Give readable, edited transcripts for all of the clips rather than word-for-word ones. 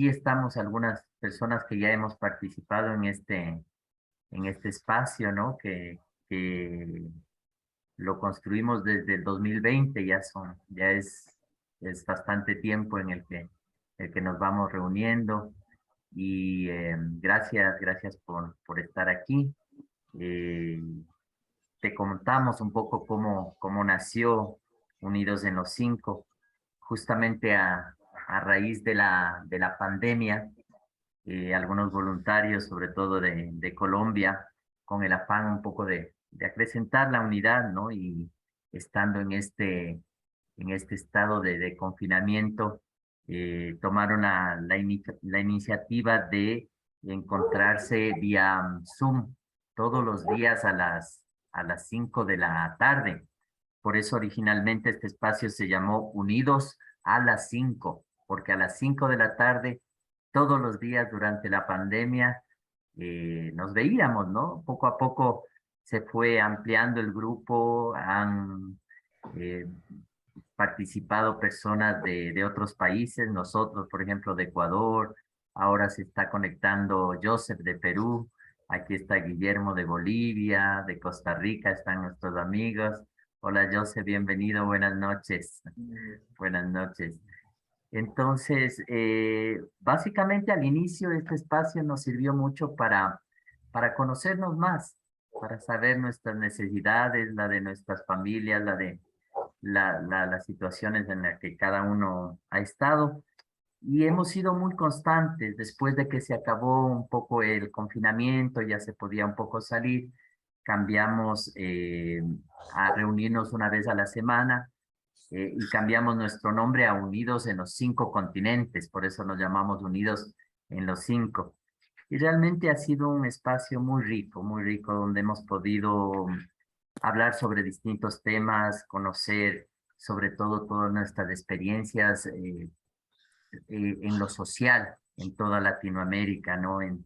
aquí estamos algunas personas que ya hemos participado en este espacio, ¿no? Que lo construimos desde el 2020, ya es bastante tiempo en el que nos vamos reuniendo y gracias por estar aquí. Eh, Te contamos un poco cómo nació Unidos en los Cinco, justamente a raíz de la pandemia. Algunos voluntarios, sobre todo de Colombia, con el afán un poco de acrecentar la unidad, ¿no? Y estando en este estado de confinamiento, tomaron la iniciativa de encontrarse vía Zoom todos los días a las 5 de la tarde. Por eso originalmente este espacio se llamó Unidos a las 5, porque a las 5 de la tarde, todos los días durante la pandemia, nos veíamos, ¿no? Poco a poco se fue ampliando el grupo, han eh, participado personas de otros países, nosotros, por ejemplo, de Ecuador, ahora se está conectando Joseph de Perú, aquí está Guillermo de Bolivia, de Costa Rica están nuestros amigos. Hola Joseph, bienvenido, buenas noches. Buenas noches. Entonces, básicamente al inicio este espacio nos sirvió mucho para conocernos más, para saber nuestras necesidades, la de nuestras familias, las situaciones en las que cada uno ha estado. Y hemos sido muy constantes. Después de que se acabó un poco el confinamiento, ya se podía un poco salir, cambiamos a reunirnos una vez a la semana, y cambiamos nuestro nombre a Unidos en los Cinco Continentes, por eso nos llamamos Unidos en los Cinco. Y realmente ha sido un espacio muy rico, donde hemos podido hablar sobre distintos temas, conocer sobre todo todas nuestras experiencias en lo social, en toda Latinoamérica, ¿no? En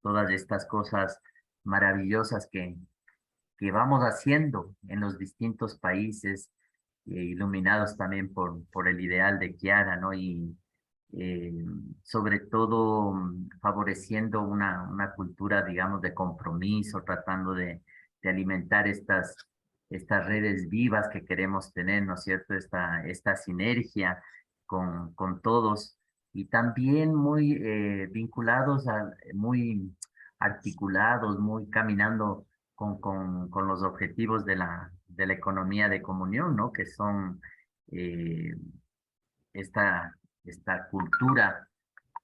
todas estas cosas maravillosas que vamos haciendo en los distintos países, iluminados también por el ideal de Kiara, ¿no? Y eh, sobre todo favoreciendo una cultura, digamos, de compromiso, tratando de alimentar estas redes vivas que queremos tener, ¿no es cierto? Esta sinergia con todos y también muy vinculados, muy articulados, muy caminando con los objetivos de la economía de comunión, ¿no? Que son eh, esta cultura,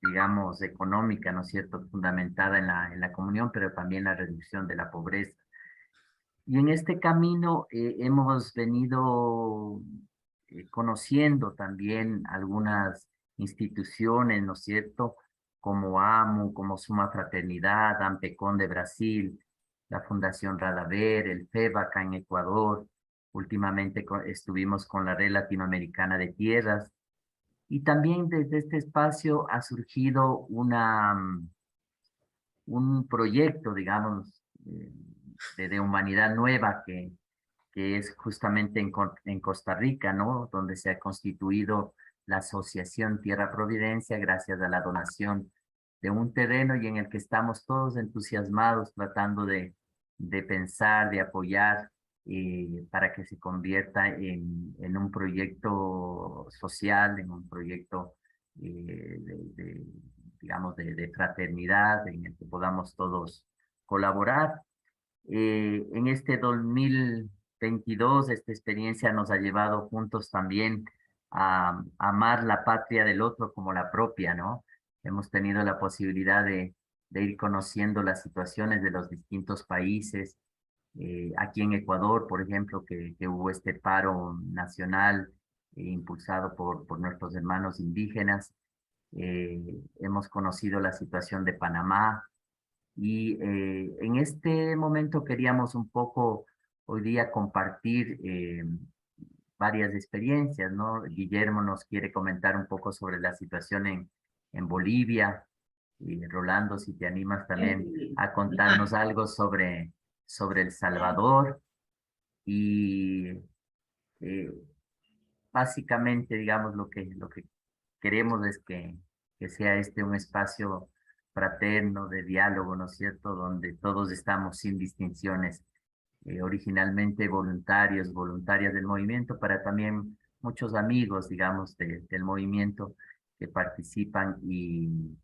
digamos, económica, ¿no es cierto?, fundamentada en la comunión, pero también la reducción de la pobreza. Y en este camino hemos venido conociendo también algunas instituciones, ¿no es cierto?, como AMU, como Suma Fraternidad, AMPECON de Brasil, la Fundación Radaver, el FEB acá en Ecuador. Últimamente estuvimos con la Red Latinoamericana de Tierras. Y también desde este espacio ha surgido un proyecto, digamos, de humanidad nueva que es justamente en Costa Rica, ¿no? Donde se ha constituido la Asociación Tierra Providencia gracias a la donación de un terreno y en el que estamos todos entusiasmados tratando de pensar, de apoyar, para que se convierta en un proyecto social, en un proyecto de, digamos, de fraternidad, en el que podamos todos colaborar. En este 2022, esta experiencia nos ha llevado juntos también a amar la patria del otro como la propia, ¿no? Hemos tenido la posibilidad de ir conociendo las situaciones de los distintos países. Aquí en Ecuador, por ejemplo, que hubo este paro nacional impulsado por nuestros hermanos indígenas. Hemos conocido la situación de Panamá, y en este momento queríamos un poco hoy día compartir varias experiencias, ¿no? Guillermo nos quiere comentar un poco sobre la situación en Bolivia. Y Rolando, si te animas también a contarnos algo sobre El Salvador. Y básicamente, digamos, lo que queremos es que que sea este un espacio fraterno de diálogo, ¿no es cierto?, donde todos estamos sin distinciones, originalmente voluntarios, voluntarias del movimiento, para también muchos amigos, digamos, del movimiento que participan y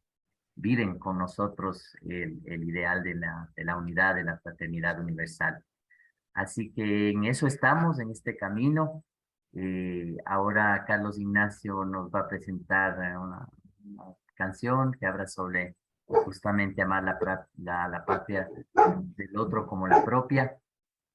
viven con nosotros el ideal de la unidad, de la fraternidad universal. Así que en eso estamos, en este camino. Ahora Carlos Ignacio nos va a presentar una canción que habla sobre justamente amar la patria del otro como la propia.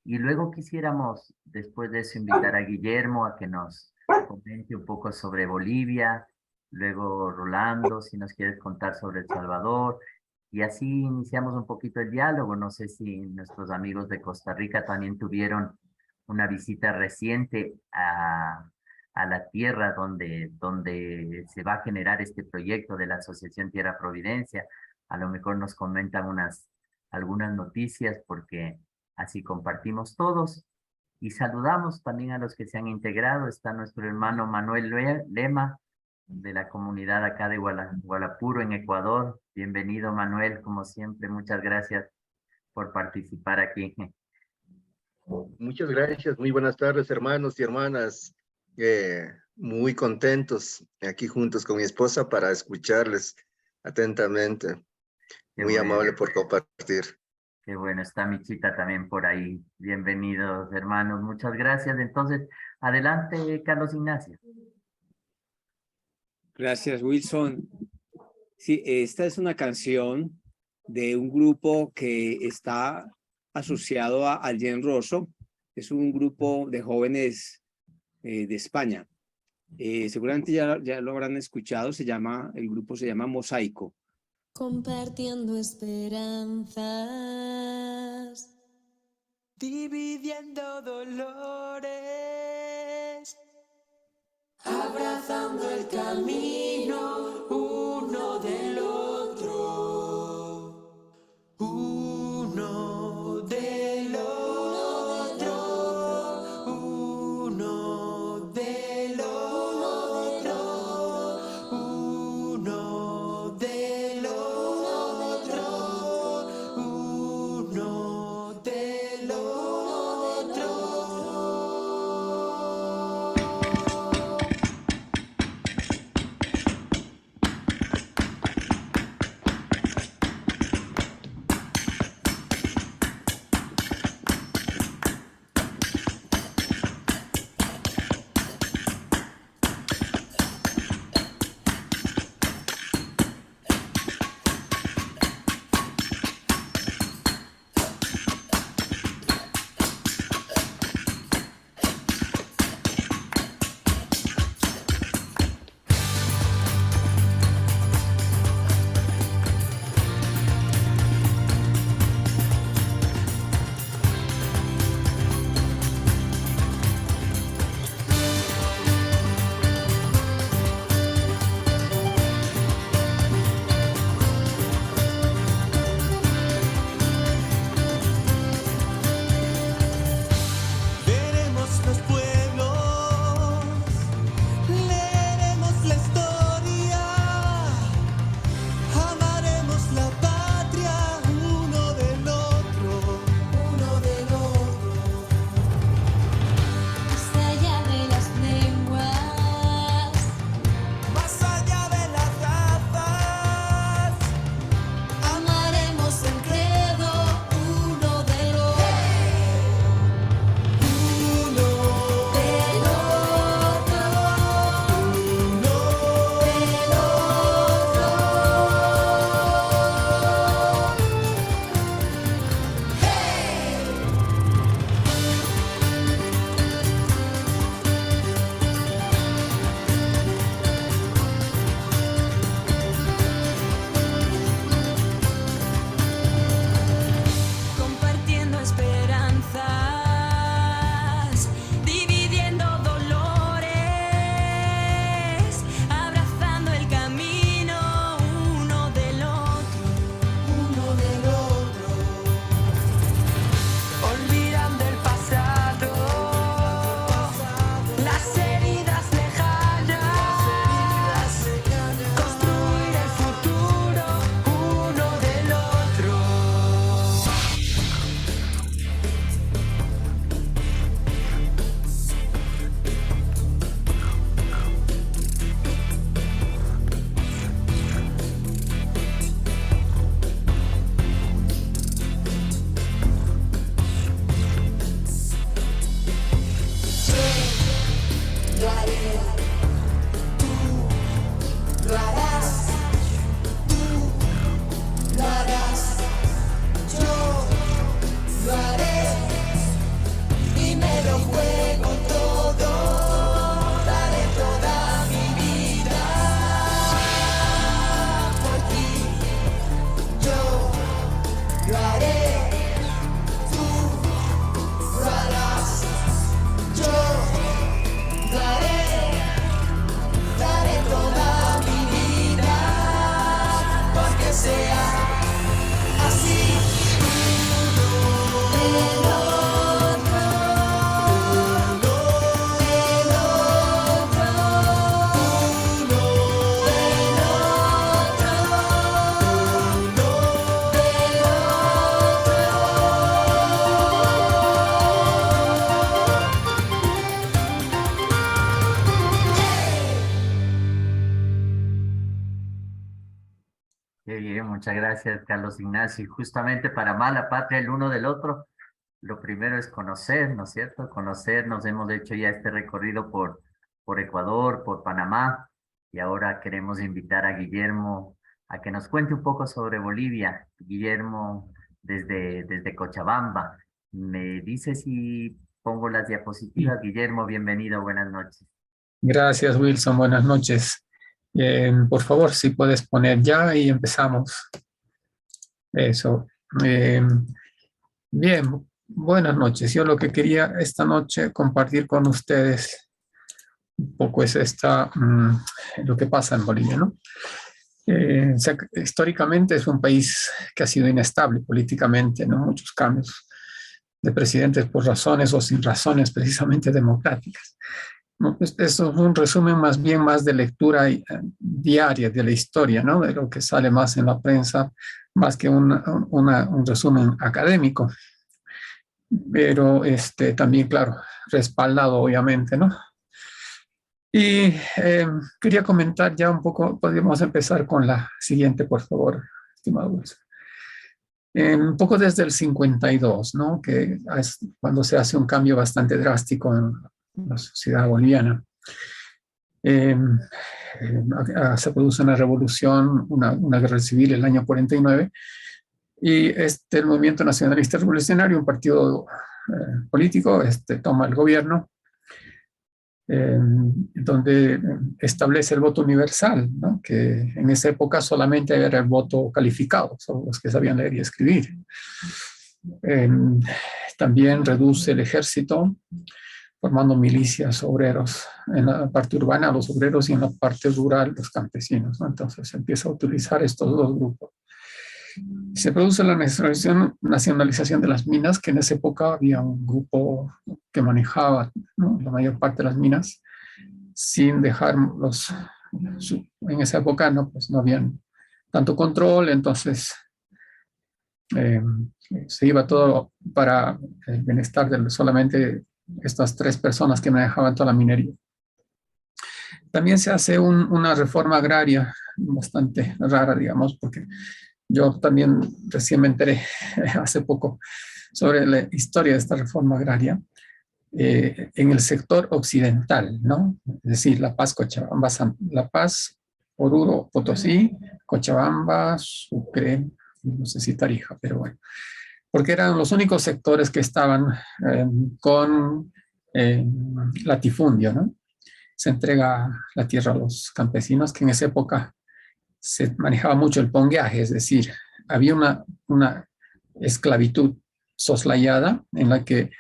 Y luego quisiéramos, después de eso, invitar a Guillermo a que nos comente un poco sobre Bolivia, luego Rolando, si nos quieres contar sobre El Salvador, y así iniciamos un poquito el diálogo. No sé si nuestros amigos de Costa Rica también tuvieron una visita reciente a la tierra donde se va a generar este proyecto de la Asociación Tierra Providencia. A lo mejor nos comentan algunas noticias porque así compartimos todos y saludamos también a los que se han integrado. Está nuestro hermano Manuel Lema de la comunidad acá de Gualapuro en Ecuador. Bienvenido Manuel, como siempre, muchas gracias por participar aquí. Muchas gracias, muy buenas tardes hermanos y hermanas, muy contentos aquí juntos con mi esposa para escucharles atentamente, Qué muy bueno, amable por compartir. qué bueno, está Michita también por ahí. Bienvenidos hermanos, muchas gracias. Entonces, adelante Carlos Ignacio. Gracias, Wilson. Sí, esta es una canción de un grupo que está asociado a Allen Rosso. Es un grupo de jóvenes de España. Seguramente ya lo habrán escuchado. El grupo se llama Mosaico. Compartiendo esperanzas, dividiendo dolores, abrazando el camino uno del otro, uno del otro, uno del otro, uno del otro, uno del otro. sea así. Qué bien, muchas gracias, Carlos Ignacio. Y justamente para amar la patria el uno del otro, lo primero es conocer, ¿no es cierto? Conocernos, hemos hecho ya este recorrido por Ecuador, por Panamá, y ahora queremos invitar a Guillermo a que nos cuente un poco sobre Bolivia. Guillermo, desde Cochabamba. ¿Me dice si pongo las diapositivas? Guillermo, bienvenido, buenas noches. Gracias, Wilson. Buenas noches. Por favor, si puedes poner ya y empezamos. Eso. Bien, buenas noches. Yo lo que quería esta noche compartir con ustedes un poco es lo que pasa en Bolivia, ¿no? O sea, históricamente es un país que ha sido inestable políticamente, ¿no? Muchos cambios de presidentes por razones o sin razones precisamente democráticas. No, pues eso es un resumen más de lectura diaria de la historia, ¿no? De lo que sale más en la prensa, más que un resumen académico. Pero también, claro, respaldado obviamente, ¿no? Y quería comentar ya un poco, podríamos empezar con la siguiente, por favor, estimado Wilson. Un poco desde el 52, ¿no? Que es cuando se hace un cambio bastante drástico en la sociedad boliviana. Se produce una revolución, una guerra civil el año 49, y el movimiento nacionalista revolucionario, un partido político, toma el gobierno, donde establece el voto universal, ¿no? Que en esa época solamente era el voto calificado, son los que sabían leer y escribir. También reduce el ejército, formando milicias, obreros, en la parte urbana los obreros y en la parte rural los campesinos, ¿no? Entonces se empieza a utilizar estos dos grupos. Se produce la nacionalización de las minas, que en esa época había un grupo que manejaba, ¿no?, la mayor parte de las minas, sin dejar en esa época no, pues no habían tanto control, entonces se iba todo para el bienestar de solamente estas 3 personas que manejaban toda la minería. También se hace una reforma agraria bastante rara, digamos, porque yo también recién me enteré hace poco sobre la historia de esta reforma agraria en el sector occidental, ¿no? Es decir, La Paz, Cochabamba, La Paz, Oruro, Potosí, Cochabamba, Sucre, no sé si Tarija, pero bueno, porque eran los únicos sectores que estaban con latifundio, ¿no? Se entrega la tierra a los campesinos, que en esa época se manejaba mucho el pongueaje, es decir, había una esclavitud soslayada en la que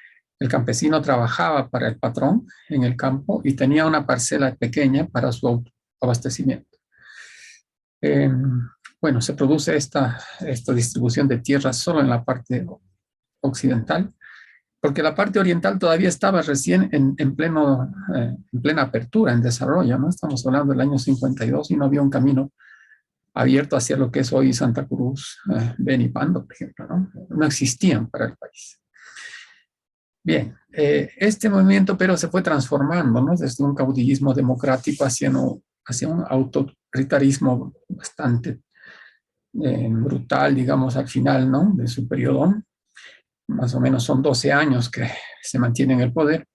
el campesino trabajaba para el patrón en el campo y tenía una parcela pequeña para su abastecimiento. Bueno, se produce esta distribución de tierras solo en la parte occidental, porque la parte oriental todavía estaba recién en plena apertura, en desarrollo, ¿no? Estamos hablando del año 52 y no había un camino abierto hacia lo que es hoy Santa Cruz, Beni y Pando, por ejemplo, ¿no? No existían para el país. Bien, este movimiento pero se fue transformando, ¿no? Desde un caudillismo democrático hacia un autoritarismo bastante brutal, digamos, al final, ¿no?, de su periodo. Más o menos son 12 años que se mantiene en el poder,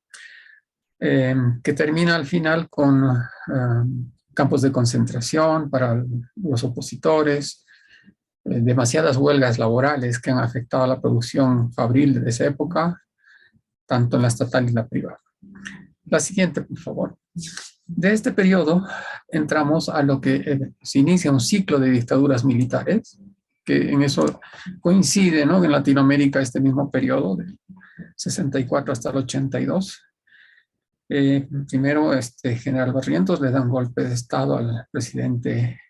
que termina al final con campos de concentración para los opositores, demasiadas huelgas laborales que han afectado a la producción fabril de esa época, tanto en la estatal y la privada. La siguiente, por favor. De este periodo entramos a lo que se inicia un ciclo de dictaduras militares, que en eso coincide, ¿no?, en Latinoamérica este mismo periodo, del 64 hasta el 82. Primero, General Barrientos le da un golpe de Estado al presidente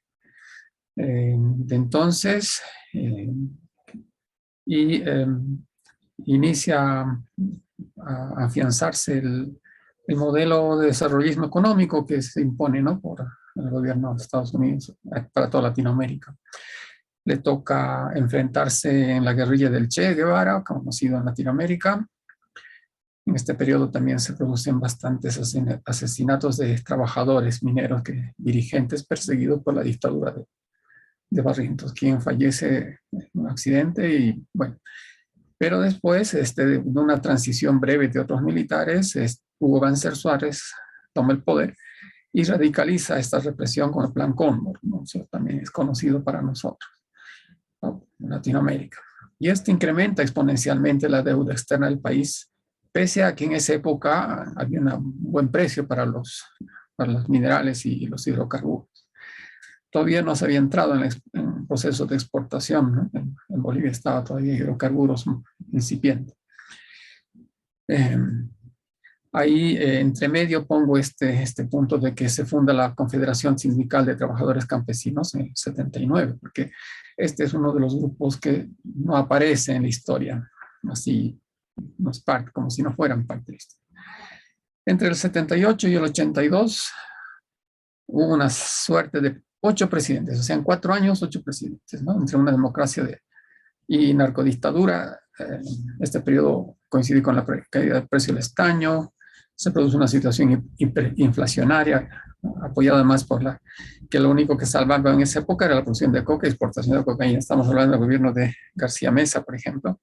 de entonces y inicia a afianzarse el modelo de desarrollismo económico que se impone, ¿no?, por el gobierno de Estados Unidos para toda Latinoamérica. Le toca enfrentarse en la guerrilla del Che Guevara, conocido en Latinoamérica. En este periodo también se producen bastantes asesinatos de trabajadores mineros, dirigentes perseguidos por la dictadura de Barrientos, quien fallece en un accidente y bueno. Pero después de una transición breve de otros militares, Hugo Banzer Suárez toma el poder y radicaliza esta represión con el Plan Cóndor, ¿no? Eso también es conocido para nosotros, ¿no?, en Latinoamérica. Y incrementa exponencialmente la deuda externa del país, pese a que en esa época había un buen precio para los minerales y los hidrocarburos. Todavía no se había entrado en proceso de exportación, ¿no? En Bolivia estaba todavía hidrocarburos incipientes. Ahí, entre medio, pongo este punto de que se funda la Confederación Sindical de Trabajadores Campesinos en el 79, porque este es uno de los grupos que no aparece en la historia, así, no es parte, como si no fueran parte de esto. Entre el 78 y el 82 hubo una suerte de 8 presidentes, o sea, en 4 años, 8 presidentes, ¿no? Entre una democracia y narcodictadura. Este periodo coincide con la caída del precio del estaño, se produce una situación hiperinflacionaria, apoyada además por que lo único que salvaba en esa época era la producción de coca y exportación de cocaína. Estamos hablando del gobierno de García Meza, por ejemplo,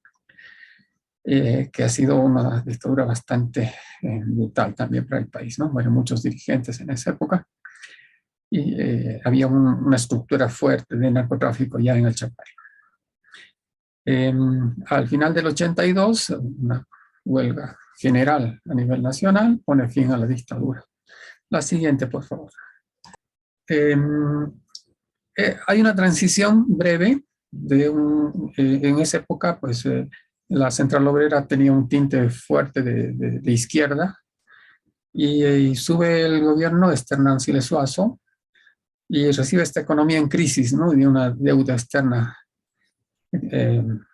que ha sido una dictadura bastante brutal también para el país, ¿no? Bueno, muchos dirigentes en esa época. Y había una estructura fuerte de narcotráfico ya en el Chapare. Al final del 82, una huelga general a nivel nacional pone fin a la dictadura. La siguiente, por favor. Hay una transición breve en esa época, pues la Central Obrera tenía un tinte fuerte de izquierda y sube el gobierno de Hernán Siles Suazo y recibe esta economía en crisis, ¿no? Y una deuda externa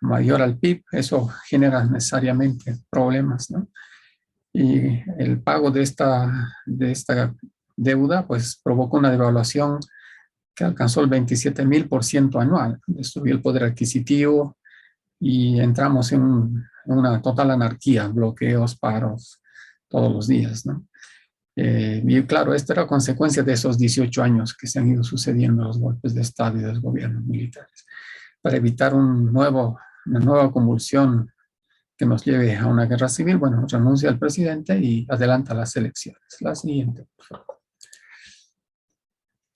mayor al PIB. Eso genera necesariamente problemas, ¿no? Y el pago de esta deuda pues provocó una devaluación que alcanzó el 27.000% anual. Subió el poder adquisitivo y entramos en una total anarquía, bloqueos, paros, todos los días, ¿no? Y claro, esto era consecuencia de esos 18 años que se han ido sucediendo los golpes de Estado y de los gobiernos militares. Para evitar una nueva convulsión que nos lleve a una guerra civil, bueno, renuncia al presidente y adelanta las elecciones. La siguiente, por favor.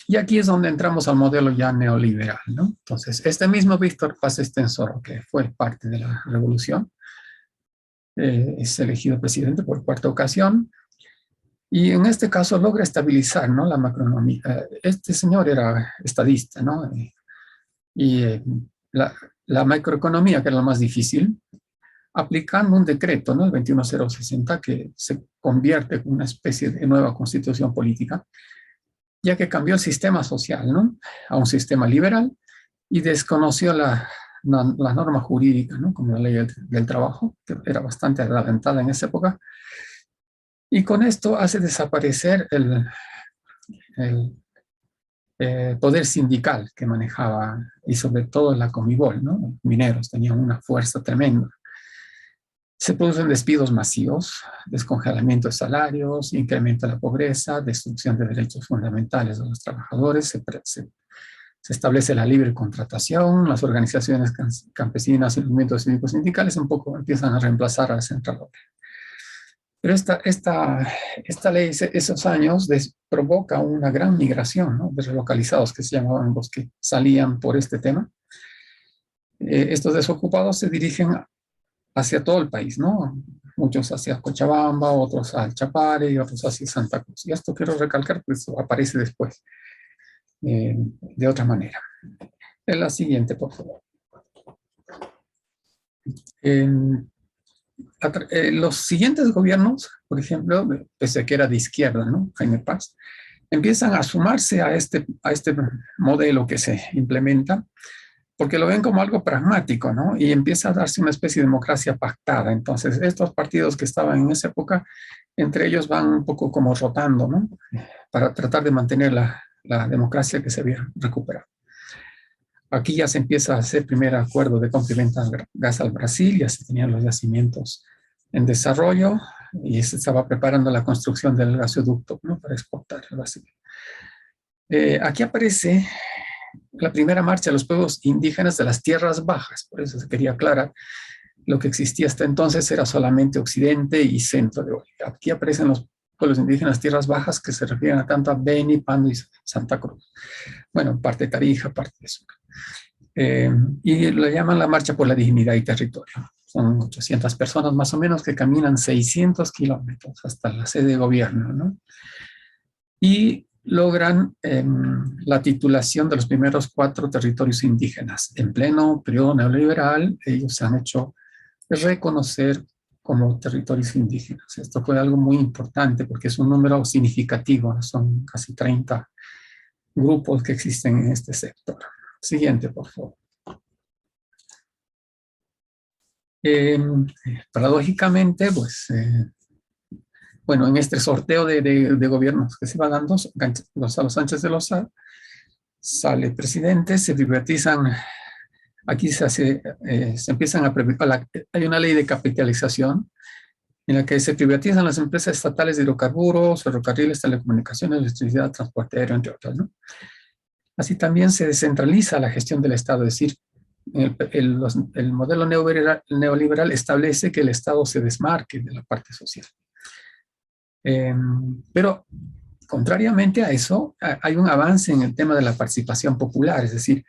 Y aquí es donde entramos al modelo ya neoliberal, ¿no? Entonces, este mismo Víctor Paz Estenssoro, que fue parte de la revolución, es elegido presidente por 4ª ocasión, y en este caso logra estabilizar, ¿no?, la macroeconomía. Este señor era estadista, ¿no? Y la macroeconomía, que era lo más difícil, aplicando un decreto, ¿no?, el 21060, que se convierte en una especie de nueva constitución política, ya que cambió el sistema social, ¿no?, a un sistema liberal y desconoció la norma jurídica, ¿no?, como la ley del trabajo, que era bastante adelantada en esa época. Y con esto hace desaparecer el poder sindical que manejaba, y sobre todo la Comibol, ¿no? Los mineros tenían una fuerza tremenda. Se producen despidos masivos, descongelamiento de salarios, incremento de la pobreza, destrucción de derechos fundamentales de los trabajadores, se establece la libre contratación, las organizaciones campesinas y los movimientos cívicos sindicales un poco empiezan a reemplazar a la Central Obrera. Pero esta ley, esos años, provoca una gran migración, ¿no?, de relocalizados, que se llamaban los que salían por este tema. Estos desocupados se dirigen hacia todo el país, ¿no? Muchos hacia Cochabamba, otros al Chapare y otros hacia Santa Cruz. Y esto quiero recalcar, pues aparece después de otra manera. En la siguiente, por favor. Los siguientes gobiernos, por ejemplo, pese a que era de izquierda, ¿no?, Jaime Paz, empiezan a sumarse a este modelo que se implementa, porque lo ven como algo pragmático, ¿no? Y empieza a darse una especie de democracia pactada. Entonces, estos partidos que estaban en esa época, entre ellos van un poco como rotando, ¿no? Para tratar de mantener la democracia que se había recuperado. Aquí ya se empieza a hacer primer acuerdo de compra y venta de gas al Brasil, ya se tenían los yacimientos en desarrollo y se estaba preparando la construcción del gasoducto, ¿no? Para exportar el Brasil. Aquí aparece la primera marcha de los pueblos indígenas de las tierras bajas, por eso se quería aclarar. Lo que existía hasta entonces era solamente occidente y centro de Bolivia. Aquí aparecen los pueblos indígenas tierras bajas que se refieren a tanto a Beni, Pando y Santa Cruz. Bueno, parte de Tarija, parte de Sucre. Y lo llaman la Marcha por la Dignidad y Territorio. Son 800 personas más o menos que caminan 600 kilómetros hasta la sede de gobierno, ¿no? Y logran la titulación de los primeros 4 territorios indígenas. En pleno periodo neoliberal, ellos se han hecho reconocer como territorios indígenas. Esto fue algo muy importante porque es un número significativo, ¿no? Son casi 30 grupos que existen en este sector. Siguiente, por favor. Paradójicamente, pues, bueno, en este sorteo de gobiernos que se va dando, Gonzalo Sánchez de Lozada sale presidente, se privatizan, aquí se empiezan hay una ley de capitalización en la que se privatizan las empresas estatales de hidrocarburos, ferrocarriles, telecomunicaciones, electricidad, transporte aéreo, entre otras, ¿no? Así también se descentraliza la gestión del Estado, es decir, el modelo neoliberal establece que el Estado se desmarque de la parte social. Pero, contrariamente a eso, hay un avance en el tema de la participación popular, es decir,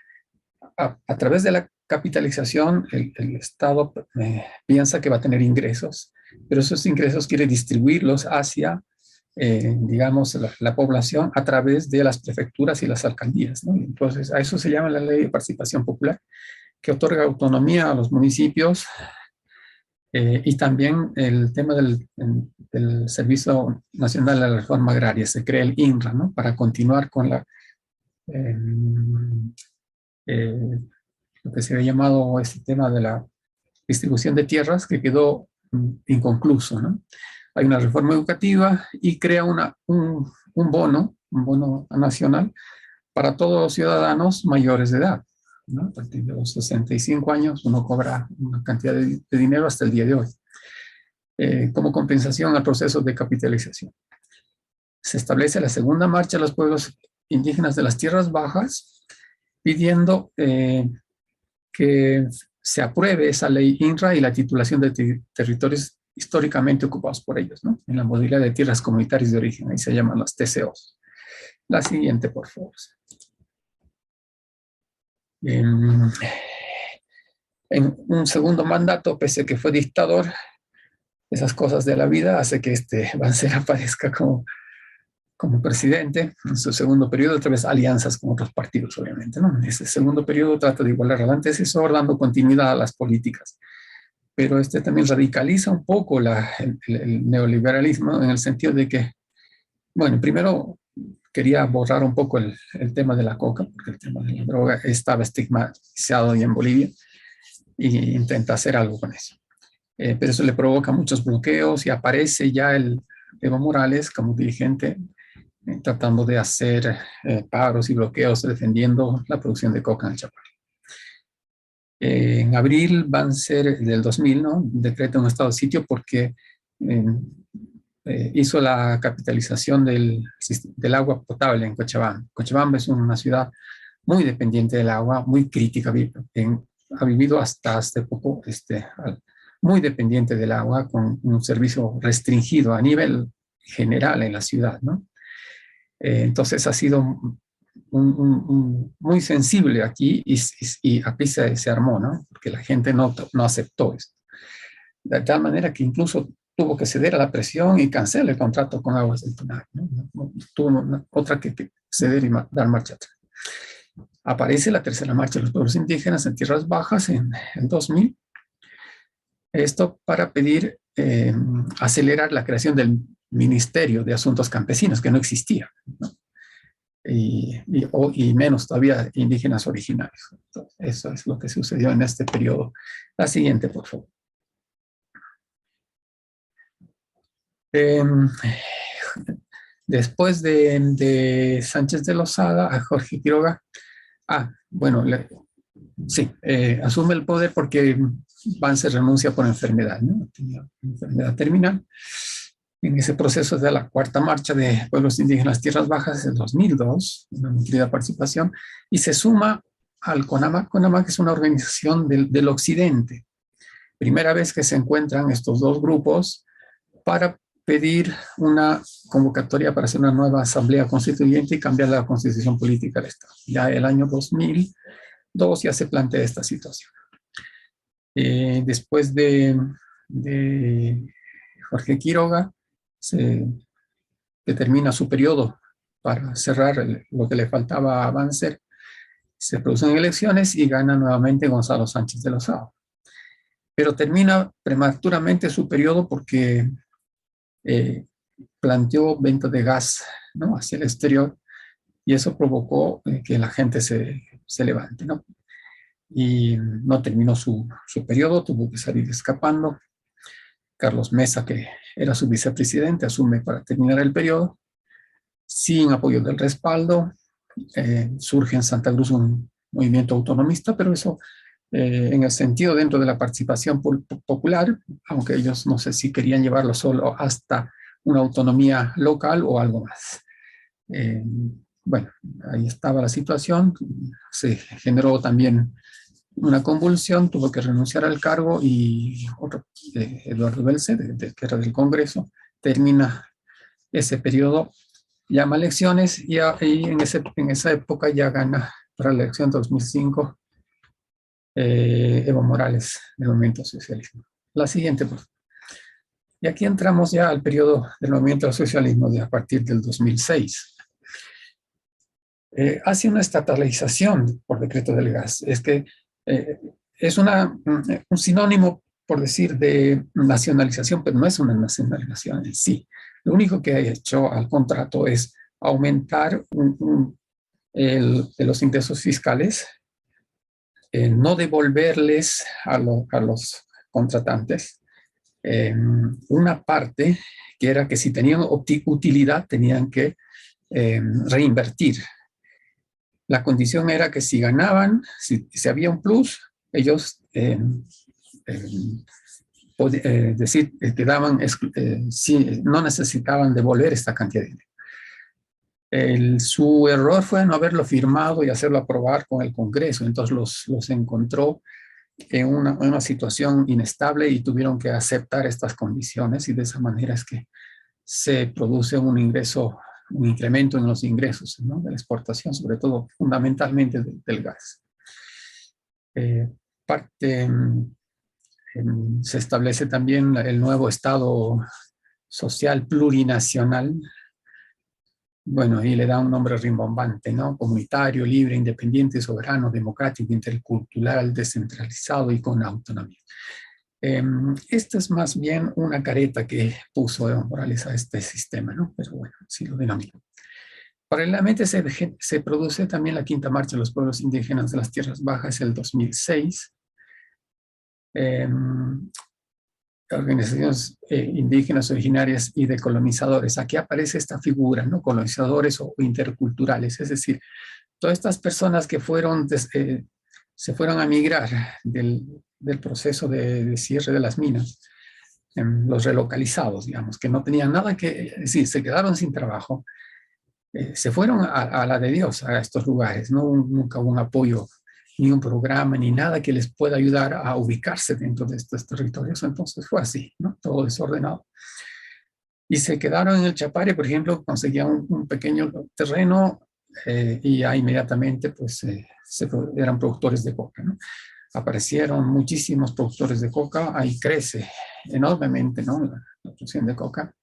a través de la capitalización, el Estado piensa que va a tener ingresos, pero esos ingresos quiere distribuirlos hacia digamos, la población a través de las prefecturas y las alcaldías, ¿no? Entonces, a eso se llama la ley de participación popular, que otorga autonomía a los municipios y también el tema del Servicio Nacional de la Reforma Agraria. Se crea el INRA, ¿no? Para continuar con lo que se había llamado este tema de la distribución de tierras que quedó inconcluso, ¿no? Hay una reforma educativa y crea un bono nacional para todos los ciudadanos mayores de edad, ¿no? A partir de los 65 años uno cobra una cantidad de dinero hasta el día de hoy, como compensación al proceso de capitalización. Se establece la segunda marcha de los pueblos indígenas de las tierras bajas, pidiendo que se apruebe esa ley INRA y la titulación de territorios históricamente ocupados por ellos, ¿no? En la modalidad de tierras comunitarias de origen, ahí se llaman las TCOs. La siguiente, por favor. En un segundo mandato, pese a que fue dictador, esas cosas de la vida hace que Banzer aparezca como presidente. En su segundo periodo, otra vez alianzas con otros partidos, obviamente, ¿no? En ese segundo periodo trata de igualar al antecesor, dando continuidad a las políticas. Pero también radicaliza un poco el neoliberalismo en el sentido de que, bueno, primero quería borrar un poco el tema de la coca, porque el tema de la droga estaba estigmatizado ya en Bolivia, y intenta hacer algo con eso. Pero eso le provoca muchos bloqueos y aparece ya el Evo Morales como dirigente tratando de hacer paros y bloqueos defendiendo la producción de coca en el Chapare. En abril del 2000, ¿no? Decreta un estado de sitio porque hizo la capitalización del agua potable en Cochabamba. Cochabamba es una ciudad muy dependiente del agua, muy crítica, ha vivido hasta hace poco muy dependiente del agua, con un servicio restringido a nivel general en la ciudad, ¿no? Entonces ha sido muy sensible aquí y aquí se armó, ¿no? Porque la gente no aceptó esto. De tal manera que incluso tuvo que ceder a la presión y cancelar el contrato con Aguas del Tunal, ¿no? Tuvo otra que ceder y dar marcha atrás. Aparece la tercera marcha de los pueblos indígenas en Tierras Bajas en 2000. Esto para pedir acelerar la creación del Ministerio de Asuntos Campesinos, que no existía, ¿no? y menos todavía indígenas originarios. Entonces, eso es lo que sucedió en este periodo. La siguiente, por favor. Después de Sánchez de Lozada a Jorge Quiroga, bueno, sí, asume el poder porque Banzer renuncia por enfermedad, ¿no? Tenía enfermedad terminal. En ese proceso de la cuarta marcha de pueblos indígenas Tierras Bajas en 2002, una nutrida participación, y se suma al CONAMAC. CONAMAC es una organización del occidente. Primera vez que se encuentran estos dos grupos para pedir una convocatoria para hacer una nueva asamblea constituyente y cambiar la constitución política del Estado. Ya el año 2002 ya se plantea esta situación. Después de Jorge Quiroga, se determina su periodo para cerrar lo que le faltaba a Banzer. Se producen elecciones y gana nuevamente Gonzalo Sánchez de Lozada. Pero termina prematuramente su periodo porque planteó venta de gas, ¿no?, hacia el exterior, y eso provocó que la gente se levante, ¿no? Y no terminó su periodo, tuvo que salir escapando. Carlos Mesa, que era su vicepresidente, asume para terminar el periodo, sin apoyo del respaldo. Surge en Santa Cruz un movimiento autonomista, pero eso en el sentido dentro de la participación popular, aunque ellos no sé si querían llevarlo solo hasta una autonomía local o algo más. Bueno, ahí estaba la situación. Se generó también una convulsión, tuvo que renunciar al cargo, y otro, Eduardo Belce, que era del Congreso, termina ese periodo, llama elecciones, y en esa época ya gana para la elección 2005 Evo Morales, del Movimiento Socialismo. La siguiente, por favor. Y aquí entramos ya al periodo del Movimiento Socialismo a partir del 2006. Hace una estatalización por decreto del gas. Es que es un sinónimo, por decir, de nacionalización, pero no es una nacionalización en sí. Lo único que ha hecho al contrato es aumentar los ingresos fiscales, no devolverles a los contratantes una parte que era que si tenían utilidad tenían que reinvertir. La condición era que si ganaban, si había un plus, ellos quedaban, no necesitaban devolver esta cantidad de dinero. Su error fue no haberlo firmado y hacerlo aprobar con el Congreso. Entonces los encontró en una situación inestable y tuvieron que aceptar estas condiciones, y de esa manera es que se produce un incremento en los ingresos, ¿no?, de la exportación, sobre todo fundamentalmente del gas. Se establece también el nuevo Estado social plurinacional. Bueno, y le da un nombre rimbombante, ¿no? Comunitario, libre, independiente, soberano, democrático, intercultural, descentralizado y con autonomía. Esta es más bien una careta que puso Evo Morales a este sistema, ¿no? Pero bueno, sí lo denomino. Paralelamente se produce también la quinta marcha de los pueblos indígenas de las Tierras Bajas el 2006. Organizaciones indígenas originarias y de colonizadores. Aquí aparece esta figura, ¿no? Colonizadores o interculturales, es decir, todas estas personas que se fueron a migrar del proceso de cierre de las minas, los relocalizados, digamos, que no tenían nada que decir, se quedaron sin trabajo, se fueron a la de Dios, a estos lugares, ¿no? Nunca hubo un apoyo, ni un programa, ni nada que les pueda ayudar a ubicarse dentro de estos territorios. Entonces fue así, ¿no? Todo desordenado. Y se quedaron en el Chapare, por ejemplo, conseguían un pequeño terreno y ya inmediatamente pues, eran productores de coca, ¿no? Aparecieron muchísimos productores de coca, ahí crece enormemente, ¿no?, la producción de coca,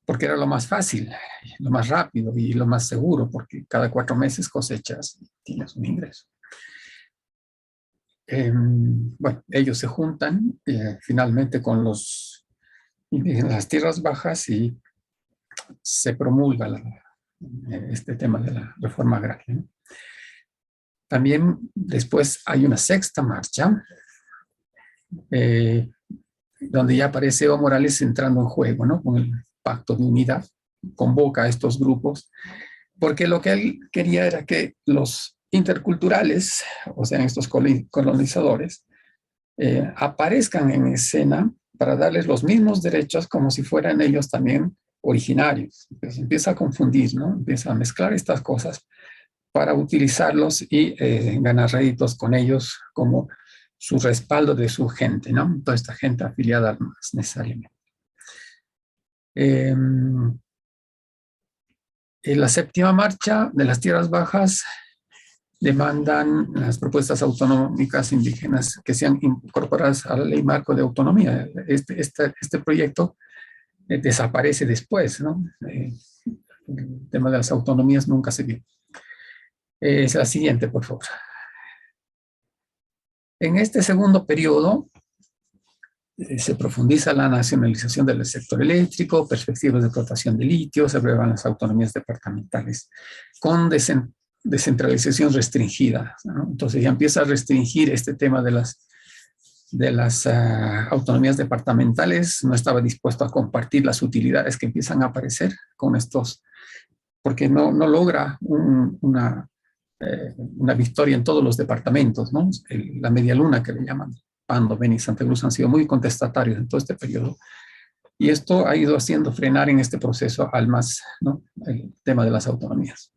porque era lo más fácil, lo más rápido y lo más seguro, porque cada 4 meses cosechas y tienes un ingreso. Bueno, ellos se juntan finalmente con los indígenas de las Tierras Bajas y se promulga este tema de la reforma agraria, ¿no? También después hay una sexta marcha, donde ya aparece Evo Morales entrando en juego, ¿no? Con el pacto de unidad, convoca a estos grupos, porque lo que él quería era que los interculturales, o sea, estos colonizadores, aparezcan en escena para darles los mismos derechos como si fueran ellos también originarios. Entonces empieza a confundir, ¿no? Empieza a mezclar estas cosas para utilizarlos y ganar réditos con ellos como su respaldo de su gente, ¿no? Toda esta gente afiliada al MAS necesariamente. En la séptima marcha de las tierras bajas demandan las propuestas autonómicas indígenas que sean incorporadas a la ley marco de autonomía. Este proyecto desaparece después, ¿no? El tema de las autonomías nunca se vio. Es la siguiente, por favor. En este segundo periodo se profundiza la nacionalización del sector eléctrico, perspectivas de explotación de litio, se aprueban las autonomías departamentales con descentralización restringida, ¿no? Entonces ya empieza a restringir este tema de las autonomías departamentales, no estaba dispuesto a compartir las utilidades que empiezan a aparecer con estos, porque no logra una victoria en todos los departamentos, ¿no? La media luna que le llaman, Pando, Beni y Santa Cruz han sido muy contestatarios en todo este periodo. Y esto ha ido haciendo frenar en este proceso al MAS, ¿no? El tema de las autonomías.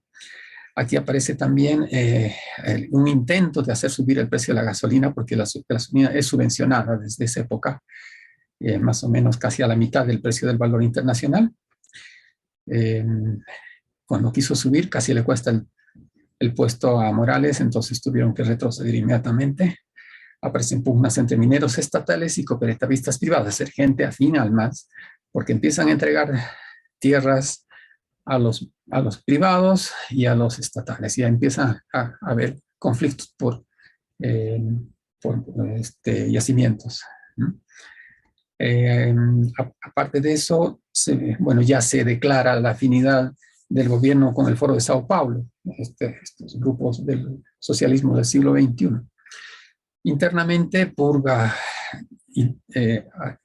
Aquí aparece también un intento de hacer subir el precio de la gasolina, porque la gasolina es subvencionada desde esa época, más o menos casi a la mitad del precio del valor internacional. Cuando quiso subir, casi le cuesta el puesto a Morales, entonces tuvieron que retroceder inmediatamente. Aparecen pugnas entre mineros estatales y cooperativistas privadas, ser gente afín al MAS, porque empiezan a entregar tierras a los privados y a los estatales. Ya empieza a haber conflictos por yacimientos, ¿no? Aparte de eso, ya se declara la afinidad del gobierno con el Foro de Sao Paulo, estos grupos del socialismo del siglo XXI. Internamente purga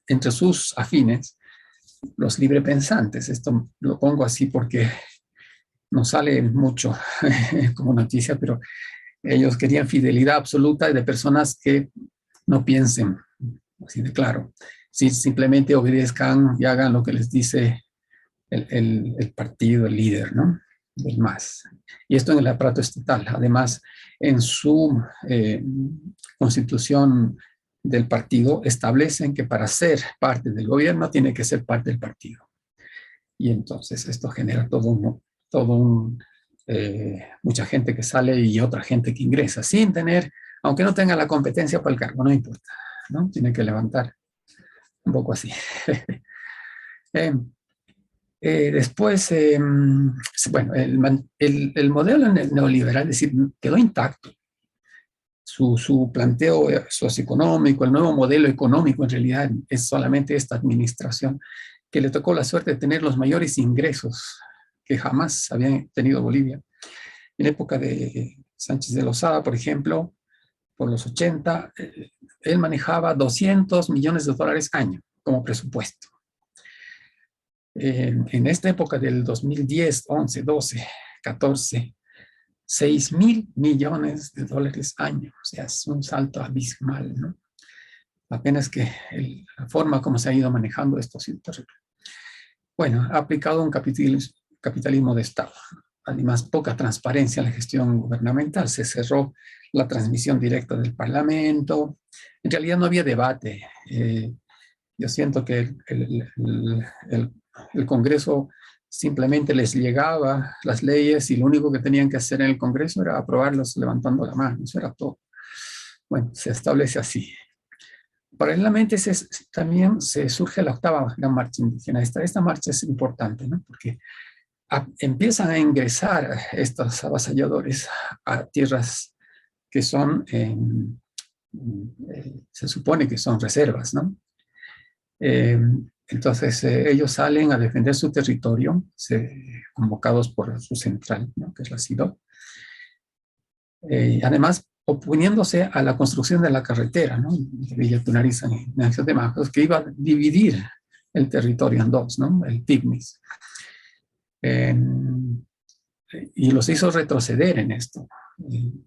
entre sus afines los librepensantes. Esto lo pongo así porque no sale mucho como noticia, pero ellos querían fidelidad absoluta de personas que no piensen, así de claro, si simplemente obedezcan y hagan lo que les dice el partido, el líder, ¿no? Del MAS. Y esto en el aparato estatal. Además, en su constitución del partido establecen que para ser parte del gobierno tiene que ser parte del partido. Y entonces esto genera mucha gente que sale y otra gente que ingresa sin tener, aunque no tenga la competencia para el cargo, no importa, ¿no? Tiene que levantar un poco así. Después, bueno, el modelo neoliberal, es decir, quedó intacto. Su planteo socioeconómico, el nuevo modelo económico en realidad es solamente esta administración que le tocó la suerte de tener los mayores ingresos que jamás había tenido Bolivia. En la época de Sánchez de Lozada, por ejemplo, por los 80, él manejaba 200 millones de dólares año como presupuesto. En esta época del 2010, 11, 12, 14, 6.000 millones de dólares año. O sea, es un salto abismal, ¿no? Apenas que la forma como se ha ido manejando esto ha sido terrible. Bueno, ha aplicado un capitalismo de Estado. Además, poca transparencia en la gestión gubernamental. Se cerró la transmisión directa del Parlamento. En realidad no había debate. Yo siento que el Congreso simplemente les llegaba las leyes y lo único que tenían que hacer en el Congreso era aprobarlos levantando la mano. Eso era todo. Bueno, se establece así. Paralelamente también se surge la octava gran marcha indígena. Esta marcha es importante, ¿no? Porque empiezan a ingresar estos avasalladores a tierras que son, se supone que son reservas, ¿no? Entonces, ellos salen a defender su territorio, convocados por su central, ¿no? Que es la CIDO. Además, oponiéndose a la construcción de la carretera, ¿no? De Villa Tunariza y Nación de Majos, que iba a dividir el territorio en dos, ¿no? El Tignis. Y los hizo retroceder en esto.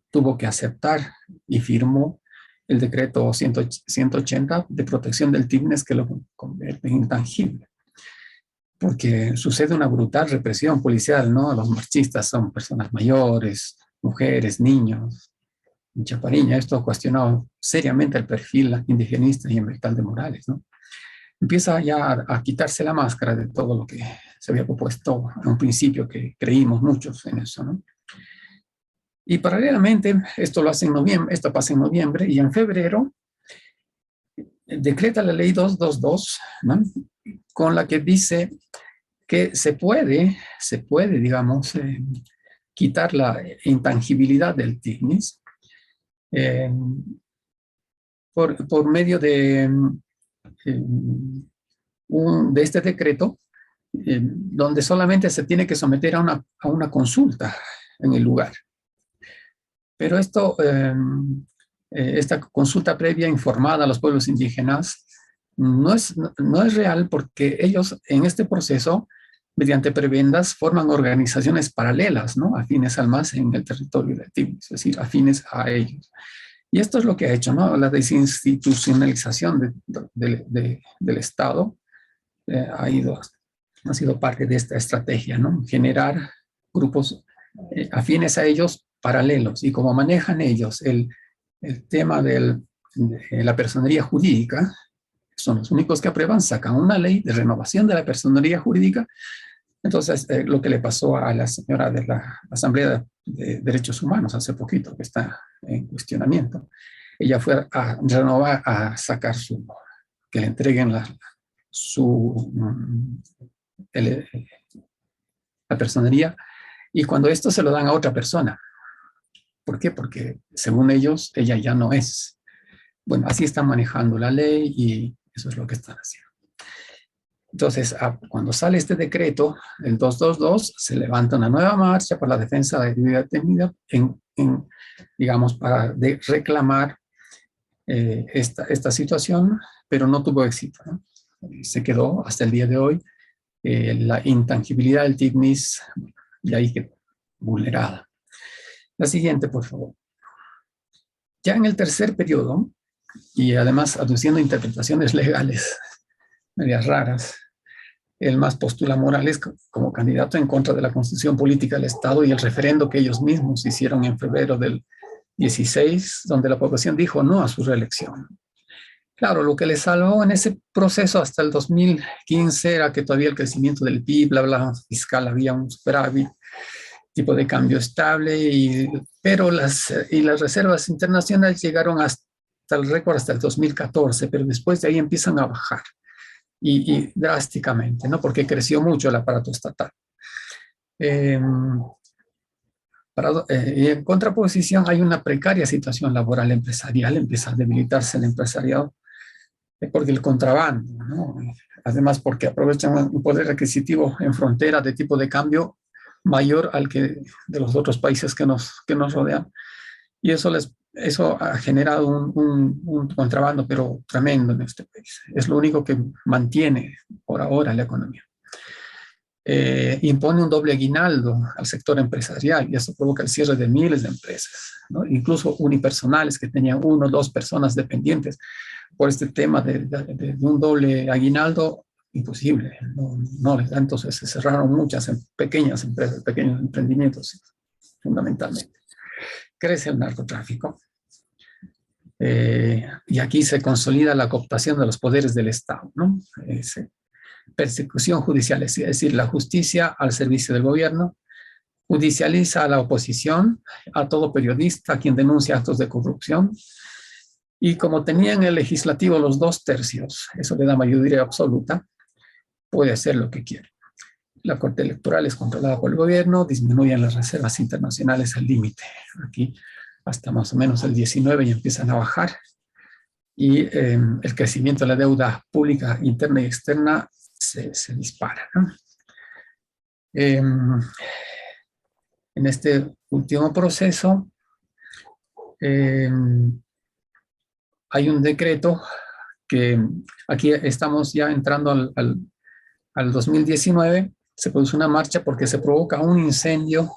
Tuvo que aceptar y firmó el decreto 180 de protección del Tignis, que lo convierte en intangible. Porque sucede una brutal represión policial, ¿no? Los marchistas son personas mayores, mujeres, niños. En Chapariña esto ha cuestionado seriamente el perfil indigenista y ambiental de Morales, ¿no? Empieza ya a quitarse la máscara de todo lo que se había propuesto en un principio, que creímos muchos en eso, ¿no? Y paralelamente, esto lo hace en noviembre, esto pasa en noviembre, y en febrero decreta la ley 222, ¿no? Con la que dice que se puede, digamos, quitar la intangibilidad del Tignis por medio de este decreto, donde solamente se tiene que someter a una consulta en el lugar. Pero esta consulta previa informada a los pueblos indígenas no es real, porque ellos en este proceso, mediante prebendas, forman organizaciones paralelas, ¿no? Afines al MAS en el territorio del Tignis, es decir, afines a ellos. Y esto es lo que ha hecho, ¿no? La desinstitucionalización del Estado ha sido parte de esta estrategia, ¿no? Generar grupos afines a ellos paralelos. Y como manejan ellos el tema de la personería jurídica, son los únicos que aprueban, sacan una ley de renovación de la personería jurídica. Entonces, lo que le pasó a la señora de la Asamblea de Derechos Humanos hace poquito, que está en cuestionamiento, ella fue a renovar, a sacar que le entreguen la personería, y cuando esto se lo dan a otra persona. ¿Por qué? Porque según ellos, ella ya no es. Bueno, así están manejando la ley y eso es lo que están haciendo. Entonces, cuando sale este decreto, el 222, se levanta una nueva marcha por la defensa de la actividad tenida, digamos, para reclamar esta situación, pero no tuvo éxito, ¿no? Se quedó hasta el día de hoy la intangibilidad del Tignis, y ahí quedó vulnerada. La siguiente, por favor. Ya en el tercer periodo, y además aduciendo interpretaciones legales medias raras, el MAS postula a Morales como candidato en contra de la Constitución Política del Estado y el referendo que ellos mismos hicieron en febrero del 16, donde la población dijo no a su reelección. Claro, lo que le salvó en ese proceso hasta el 2015 era que todavía el crecimiento del PIB, bla, fiscal, había un superávit, tipo de cambio estable, pero las reservas internacionales llegaron hasta el récord hasta el 2014, pero después de ahí empiezan a bajar. Y drásticamente, ¿no? Porque creció mucho el aparato estatal. Y en contraposición hay una precaria situación laboral empresarial, empieza a debilitarse el empresariado porque el contrabando, ¿no? Además porque aprovechan un poder adquisitivo en frontera de tipo de cambio mayor al que de los otros países que nos rodean. Y eso ha generado un contrabando, pero tremendo en este país. Es lo único que mantiene por ahora la economía. Impone un doble aguinaldo al sector empresarial y eso provoca el cierre de miles de empresas, ¿no? Incluso unipersonales que tenían 1 o 2 personas dependientes. Por este tema de un doble aguinaldo, imposible. No les da, entonces se cerraron muchas pequeñas empresas, pequeños emprendimientos, fundamentalmente. Crece el narcotráfico. Y aquí se consolida la cooptación de los poderes del Estado, ¿no? Persecución judicial, es decir, la justicia al servicio del gobierno, judicializa a la oposición, a todo periodista, a quien denuncia actos de corrupción, y como tenía en el legislativo los 2/3, eso le da mayoría absoluta, puede hacer lo que quiere. La Corte Electoral es controlada por el gobierno, disminuyen las reservas internacionales al límite. Aquí hasta más o menos el 19 ya empiezan a bajar. y el crecimiento de la deuda pública interna y externa se dispara, ¿no? En este último proceso hay un decreto que aquí estamos ya entrando al 2019, se produce una marcha porque se provoca un incendio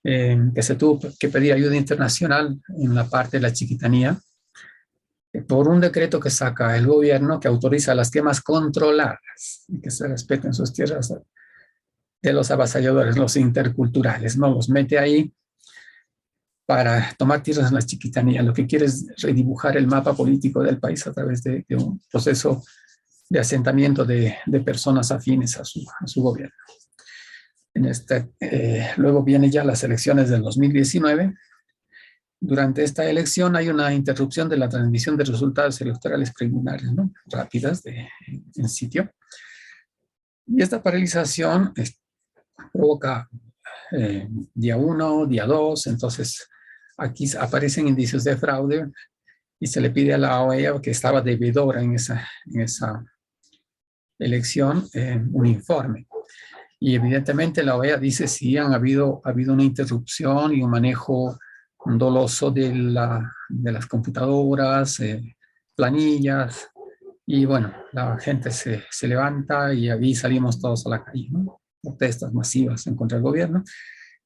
que se tuvo que pedir ayuda internacional en la parte de la Chiquitanía, por un decreto que saca el gobierno que autoriza las quemas controladas y que se respeten sus tierras de los avasalladores, los interculturales, ¿no? Los mete ahí para tomar tierras en la Chiquitanía. Lo que quiere es redibujar el mapa político del país a través de un proceso de asentamiento de personas afines a su gobierno. Luego vienen ya las elecciones del 2019. Durante esta elección hay una interrupción de la transmisión de resultados electorales preliminares, ¿no? Rápidas en sitio. Y esta paralización provoca día 1, día 2, entonces aquí aparecen indicios de fraude y se le pide a la OEA, que estaba debidora en esa elección, un informe. Y evidentemente la OEA dice si ha habido una interrupción y un manejo doloso de las computadoras, planillas, y bueno, la gente se levanta y ahí salimos todos a la calle, ¿no? Protestas masivas en contra del gobierno.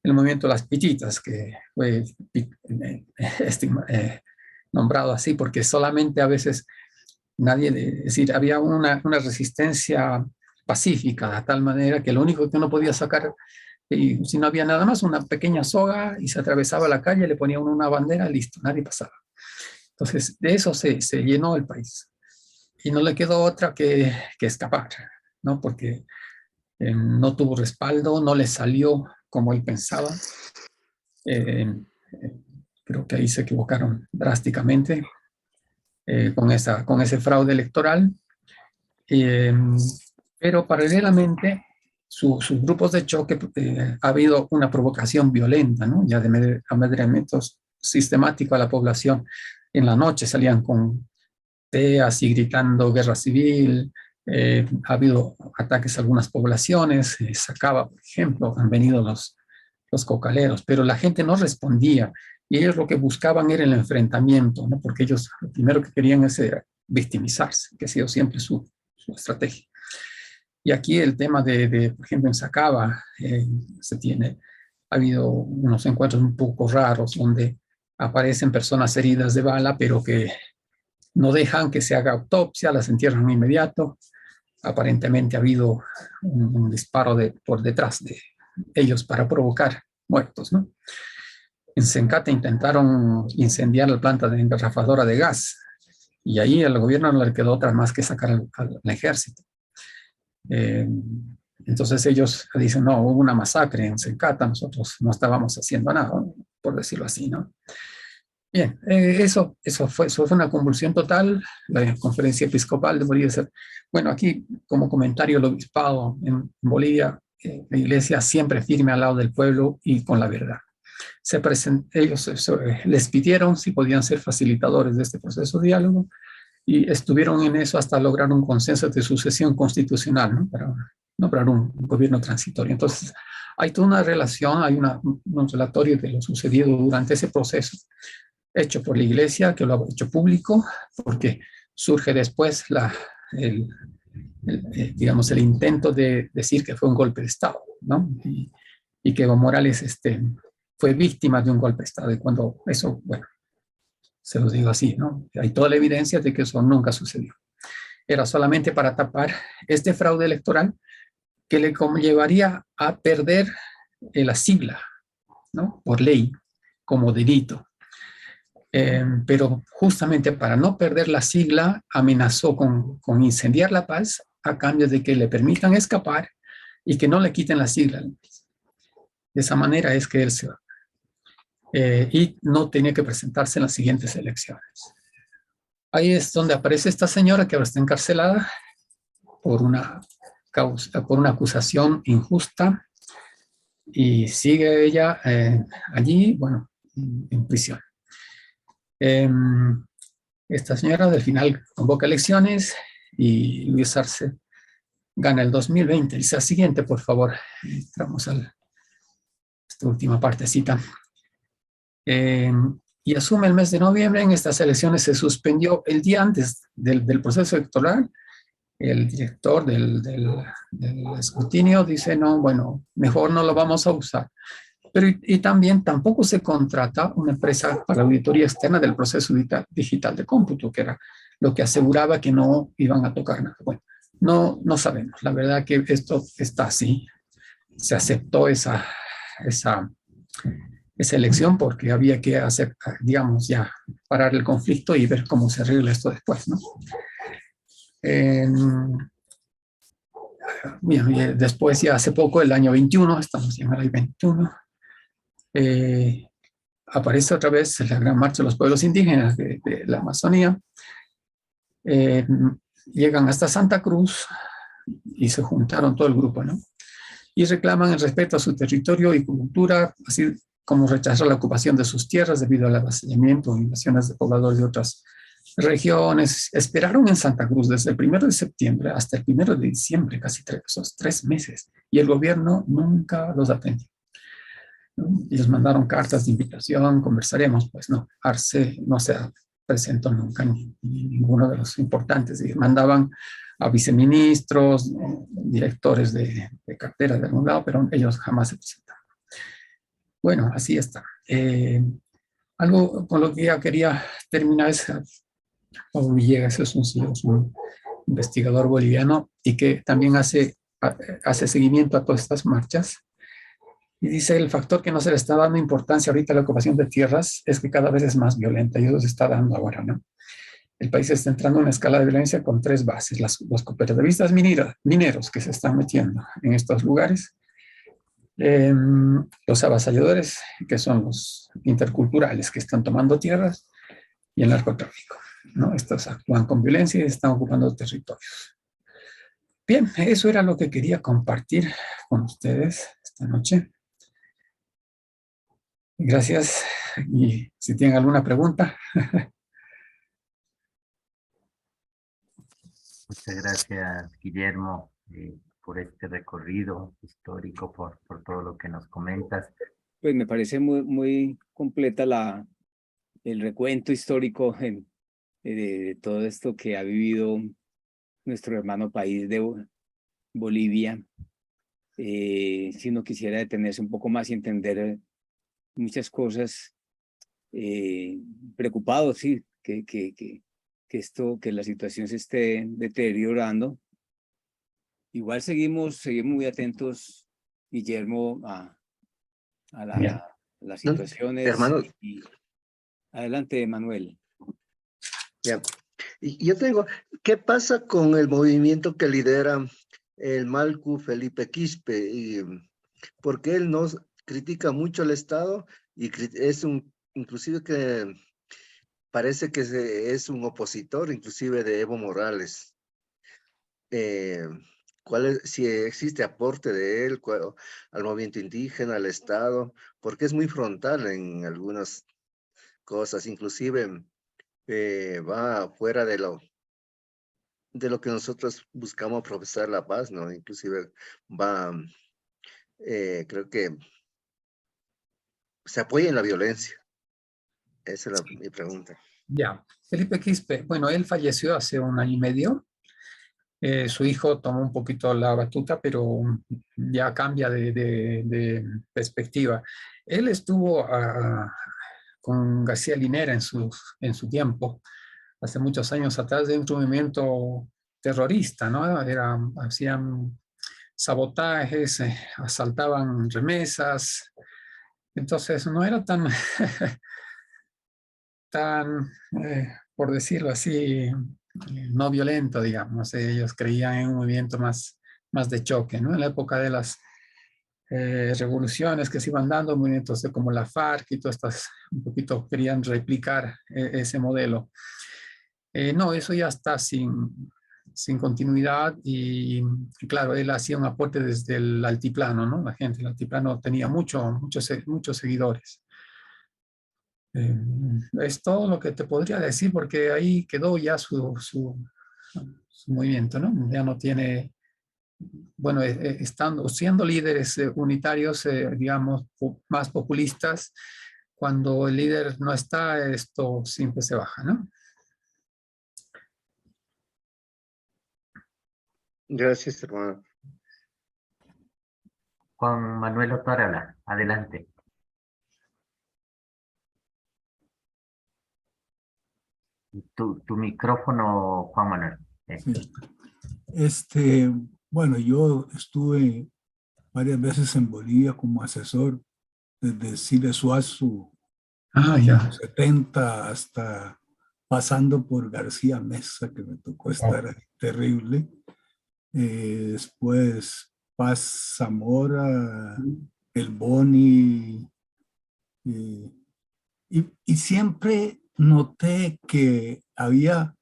El movimiento Las Pititas, que fue nombrado así porque solamente a veces es decir, había una resistencia pacífica, de tal manera que lo único que uno podía sacar, y si no había nada más, una pequeña soga y se atravesaba la calle, le ponía uno una bandera, listo, nadie pasaba. Entonces, de eso se llenó el país. Y no le quedó otra que escapar, ¿no? Porque no tuvo respaldo, no le salió como él pensaba. Creo que ahí se equivocaron drásticamente con ese fraude electoral. Pero paralelamente, sus grupos de choque, ha habido una provocación violenta, ¿no? Ya de amedrentamientos sistemáticos a la población. En la noche salían con teas y gritando guerra civil. Ha habido ataques a algunas poblaciones. Sacaba, por ejemplo, han venido los cocaleros, pero la gente no respondía. Y ellos lo que buscaban era el enfrentamiento, ¿no? Porque ellos lo primero que querían es victimizarse, que ha sido siempre su estrategia. Y aquí el tema por ejemplo, en Sacaba ha habido unos encuentros un poco raros donde aparecen personas heridas de bala, pero que no dejan que se haga autopsia, las entierran de inmediato. Aparentemente ha habido un disparo por detrás de ellos para provocar muertos, ¿no? En Sencata intentaron incendiar la planta de engarrafadora de gas y ahí al gobierno no le quedó otra más que sacar al ejército. Entonces ellos dicen, no, hubo una masacre en Sencata, nosotros no estábamos haciendo nada, por decirlo así, ¿no? Bien, eso fue una convulsión total. La conferencia episcopal de Bolivia. Bueno, aquí como comentario, el obispado en Bolivia, la iglesia siempre firme al lado del pueblo y con la verdad. Ellos les pidieron si podían ser facilitadores de este proceso de diálogo y estuvieron en eso hasta lograr un consenso de sucesión constitucional, ¿no? Para nombrar un gobierno transitorio. Entonces, hay toda una relación, hay un relatorio de lo sucedido durante ese proceso, hecho por la iglesia, que lo ha hecho público, porque surge después digamos, el intento de decir que fue un golpe de Estado, ¿no? Y que Evo Morales fue víctima de un golpe de Estado, y cuando eso, bueno, se lo digo así, ¿no? Hay toda la evidencia de que eso nunca sucedió. Era solamente para tapar este fraude electoral que le llevaría a perder la sigla, ¿no? Por ley, como delito. Pero justamente para no perder la sigla, amenazó con incendiar La Paz a cambio de que le permitan escapar y que no le quiten la sigla. De esa manera es que él se va. Y no tenía que presentarse en las siguientes elecciones. Ahí es donde aparece esta señora que ahora está encarcelada por una acusación injusta y sigue ella allí, bueno, en prisión. Esta señora del final convoca elecciones y Luis Arce gana el 2020. Dice la siguiente, por favor. Entramos a esta última partecita. Y asume el mes de noviembre. En estas elecciones se suspendió el día antes del proceso electoral. El director del escrutinio dice, no, bueno, mejor no lo vamos a usar. Pero y también tampoco se contrata una empresa para auditoría externa del proceso digital de cómputo, que era lo que aseguraba que no iban a tocar nada. Bueno, no sabemos. La verdad que esto está así. Se aceptó esa elección porque había que hacer, digamos, ya parar el conflicto y ver cómo se arregla esto después, ¿no? Bien, después, ya hace poco, el año 21, estamos ya en el año 21, aparece otra vez la Gran Marcha de los Pueblos Indígenas de la Amazonía. Llegan hasta Santa Cruz y se juntaron todo el grupo, ¿no? Y reclaman el respeto a su territorio y cultura, así como rechazar la ocupación de sus tierras debido al avasallamiento o invasiones de pobladores de otras regiones. Esperaron en Santa Cruz desde el 1 de septiembre hasta el 1 de diciembre, casi esos 3 meses, y el gobierno nunca los atendió. Ellos mandaron cartas de invitación, conversaremos, pues no, Arce no se presentó nunca ninguno de los importantes, y mandaban a viceministros, directores de cartera de algún lado, pero ellos jamás se presentaron. Bueno, así está. Algo con lo que ya quería terminar es, Pablo Villegas es un investigador boliviano y que también hace seguimiento a todas estas marchas. Y dice, el factor que no se le está dando importancia ahorita a la ocupación de tierras es que cada vez es más violenta y eso se está dando ahora, ¿no? El país está entrando en una escala de violencia con 3 bases. Los cooperativistas mineros que se están metiendo en estos lugares, los avasalladores, que son los interculturales que están tomando tierras, y el narcotráfico, ¿no? Estos actúan con violencia y están ocupando territorios. Bien, eso era lo que quería compartir con ustedes esta noche. Gracias. Y si tienen alguna pregunta. Muchas gracias, Guillermo, por este recorrido histórico, por todo lo que nos comentas. Pues me parece muy completa el recuento histórico de todo esto que ha vivido nuestro hermano país de Bolivia. Si uno quisiera detenerse un poco más y entender muchas cosas, preocupado, sí, que la situación se esté deteriorando. Igual seguimos muy atentos, Guillermo, a las situaciones. Hermano. Adelante, Manuel. Ya. Y yo tengo, ¿qué pasa con el movimiento que lidera el Malcu Felipe Quispe? Y porque él no critica mucho al Estado y es inclusive que parece que es un opositor, inclusive de Evo Morales. Si existe aporte de él al movimiento indígena, al Estado, porque es muy frontal en algunas cosas, inclusive va fuera de lo que nosotros buscamos profesar la paz, ¿no? Inclusive va, creo que se apoya en la violencia. Esa es mi pregunta. Ya, Felipe Quispe, bueno, él falleció hace 1 año y medio. Su hijo tomó un poquito la batuta, pero ya cambia de perspectiva. Él estuvo con García Linera en su tiempo, hace muchos años atrás, de un movimiento terrorista, ¿no? Hacían sabotajes, asaltaban remesas. Entonces no era tan, por decirlo así, no violento, digamos. Ellos creían en un movimiento más de choque, ¿no? En la época de las revoluciones que se iban dando, movimientos como la FARC y todas estas, un poquito querían replicar ese modelo. No, eso ya está sin continuidad y claro, él hacía un aporte desde el altiplano, ¿no? La gente del altiplano tenía muchos seguidores. Es todo lo que te podría decir, porque ahí quedó ya su movimiento, ¿no? Ya no tiene, bueno, estando, siendo líderes unitarios, digamos, más populistas, cuando el líder no está, esto siempre se baja, ¿no? Gracias, hermano. Juan Manuel Otárola, adelante. Tu micrófono, Juan Manuel. Sí. Bueno, yo estuve varias veces en Bolivia como asesor desde Siles Suazo, Ya. 70 hasta pasando por García Mesa, que me tocó estar ahí, terrible. Después Paz Zamora, El Boni, y siempre noté que había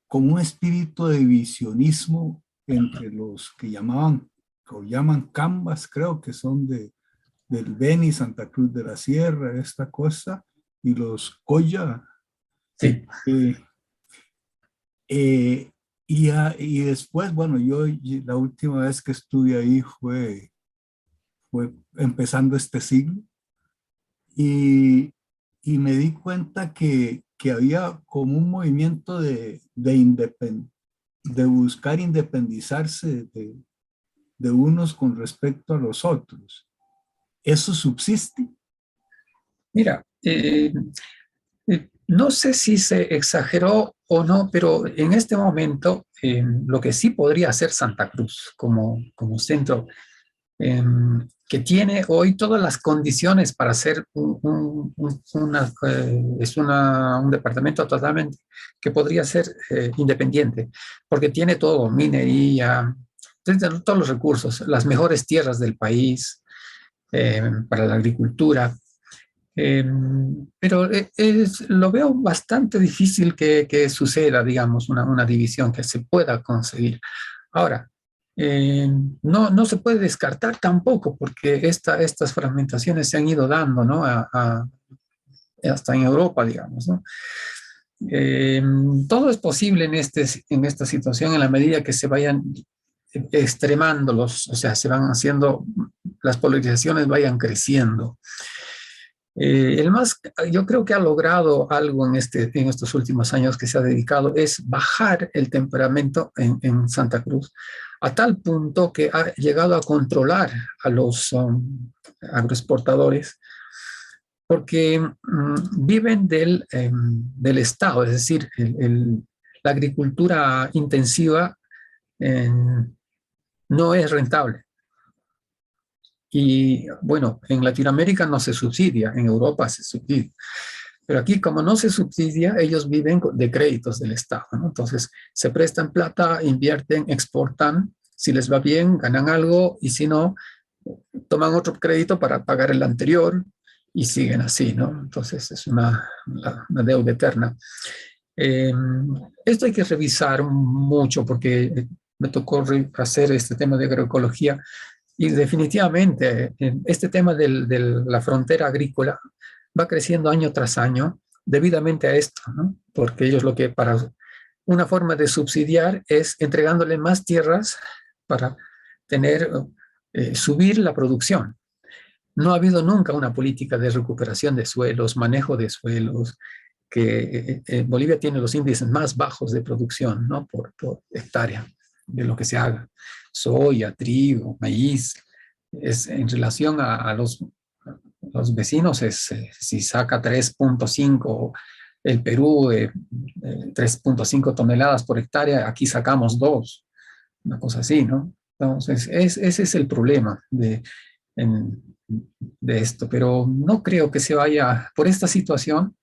como un espíritu de divisionismo entre los que llamaban o llaman cambas, creo que son del Beni, Santa Cruz de la Sierra, esta cosa, y los Coya. Sí. Y después, bueno, yo la última vez que estuve ahí fue empezando este siglo, y me di cuenta que había como un movimiento de buscar independizarse de unos con respecto a los otros. ¿Eso subsiste? Mira, no sé si se exageró o no, pero en este momento lo que sí podría hacer Santa Cruz como centro, que tiene hoy todas las condiciones para ser un departamento totalmente que podría ser independiente, porque tiene todo, minería, tiene todos los recursos, las mejores tierras del país para la agricultura. Pero lo veo bastante difícil que suceda, digamos, una división que se pueda conseguir. Ahora, no se puede descartar tampoco, porque estas fragmentaciones se han ido dando, ¿no? Hasta en Europa, digamos, ¿no? Todo es posible en esta situación en la medida que se vayan extremando o sea, se van haciendo, las polarizaciones vayan creciendo. Yo creo que ha logrado algo en estos últimos años que se ha dedicado es bajar el temperamento en Santa Cruz a tal punto que ha llegado a controlar a los agroexportadores porque viven del Estado, es decir, la agricultura intensiva no es rentable. Y bueno, en Latinoamérica no se subsidia, en Europa se subsidia. Pero aquí, como no se subsidia, ellos viven de créditos del Estado, ¿no? Entonces, se prestan plata, invierten, exportan. Si les va bien, ganan algo, y si no, toman otro crédito para pagar el anterior y siguen así, ¿no? Entonces, es una deuda eterna. Esto hay que revisar mucho porque me tocó hacer este tema de agroecología. Y definitivamente este tema de la frontera agrícola va creciendo año tras año debidamente a esto, ¿no? Porque ellos lo que para una forma de subsidiar es entregándole más tierras para subir la producción. No ha habido nunca una política de recuperación de suelos, manejo de suelos, que Bolivia tiene los índices más bajos de producción, ¿no? por hectárea de lo que se haga. Soya, trigo, maíz. En relación a los vecinos, si saca 3.5, el Perú 3.5 toneladas por hectárea, aquí sacamos 2, una cosa así, ¿no? Entonces, ese es el problema de esto, pero no creo que se vaya, por esta situación,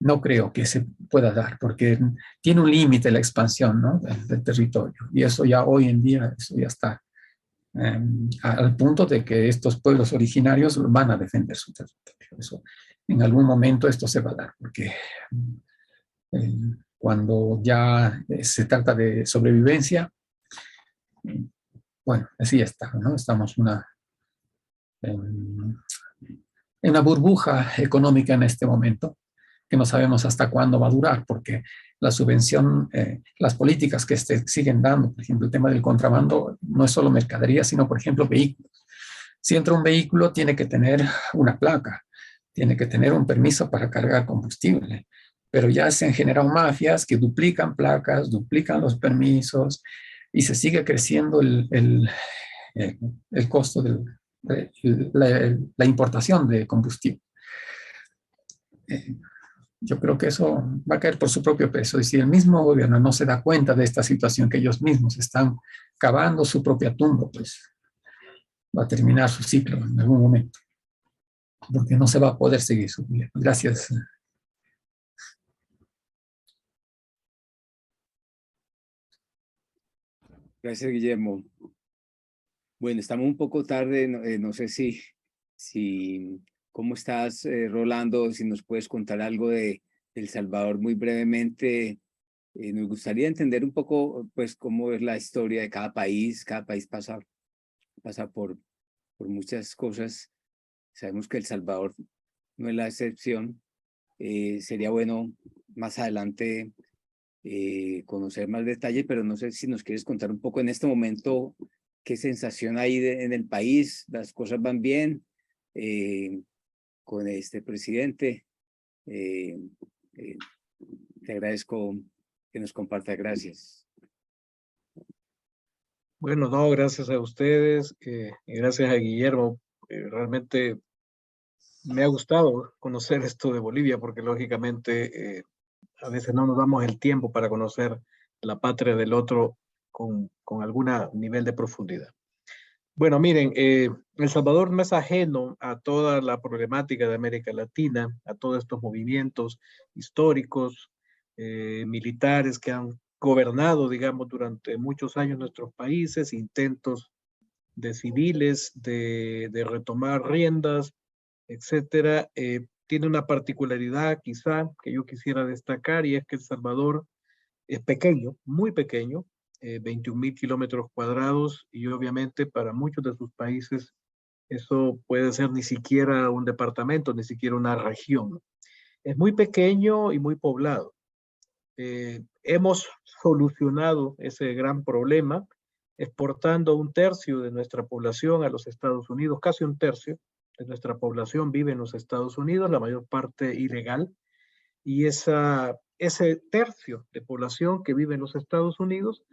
no creo que se pueda dar, porque tiene un límite la expansión, ¿no? del territorio, y eso ya hoy en día, eso ya está al punto de que estos pueblos originarios van a defender su territorio. Eso, en algún momento esto se va a dar, porque cuando ya se trata de sobrevivencia, bueno, así está, ¿no? Estamos en una burbuja económica en este momento, que no sabemos hasta cuándo va a durar, porque la subvención, las políticas que siguen dando, por ejemplo, el tema del contrabando, no es solo mercadería, sino, por ejemplo, vehículos. Si entra un vehículo, tiene que tener una placa, tiene que tener un permiso para cargar combustible, pero ya se han generado mafias que duplican placas, duplican los permisos, y se sigue creciendo el costo de la importación de combustible. Yo creo que eso va a caer por su propio peso. Y si el mismo gobierno no se da cuenta de esta situación, que ellos mismos están cavando su propia tumba, pues va a terminar su ciclo en algún momento, porque no se va a poder seguir su vida. Gracias. Gracias, Guillermo. Bueno, estamos un poco tarde, no sé ¿cómo estás, Rolando? Si nos puedes contar algo de El Salvador muy brevemente. Nos gustaría entender un poco, pues, cómo es la historia de cada país. Cada país pasa por muchas cosas. Sabemos que El Salvador no es la excepción. Sería bueno más adelante conocer más detalle, pero no sé si nos quieres contar un poco en este momento qué sensación hay en el país. ¿Las cosas van bien con este presidente? Te agradezco que nos comparta. Gracias. Bueno, no, gracias a ustedes y gracias a Guillermo. Realmente me ha gustado conocer esto de Bolivia porque lógicamente a veces no nos damos el tiempo para conocer la patria del otro con algún nivel de profundidad. Bueno, miren, El Salvador no es ajeno a toda la problemática de América Latina, a todos estos movimientos históricos, militares que han gobernado, digamos, durante muchos años nuestros países, intentos de civiles de retomar riendas, etcétera. Tiene una particularidad quizá que yo quisiera destacar, y es que El Salvador es pequeño, muy pequeño, 21.000 kilómetros cuadrados, y obviamente para muchos de sus países eso puede ser ni siquiera un departamento, ni siquiera una región. Es muy pequeño y muy poblado. Hemos solucionado ese gran problema exportando 1/3 de nuestra población a los Estados Unidos, casi 1/3 de nuestra población vive en los Estados Unidos, la mayor parte ilegal, y ese tercio de población que vive en los Estados Unidos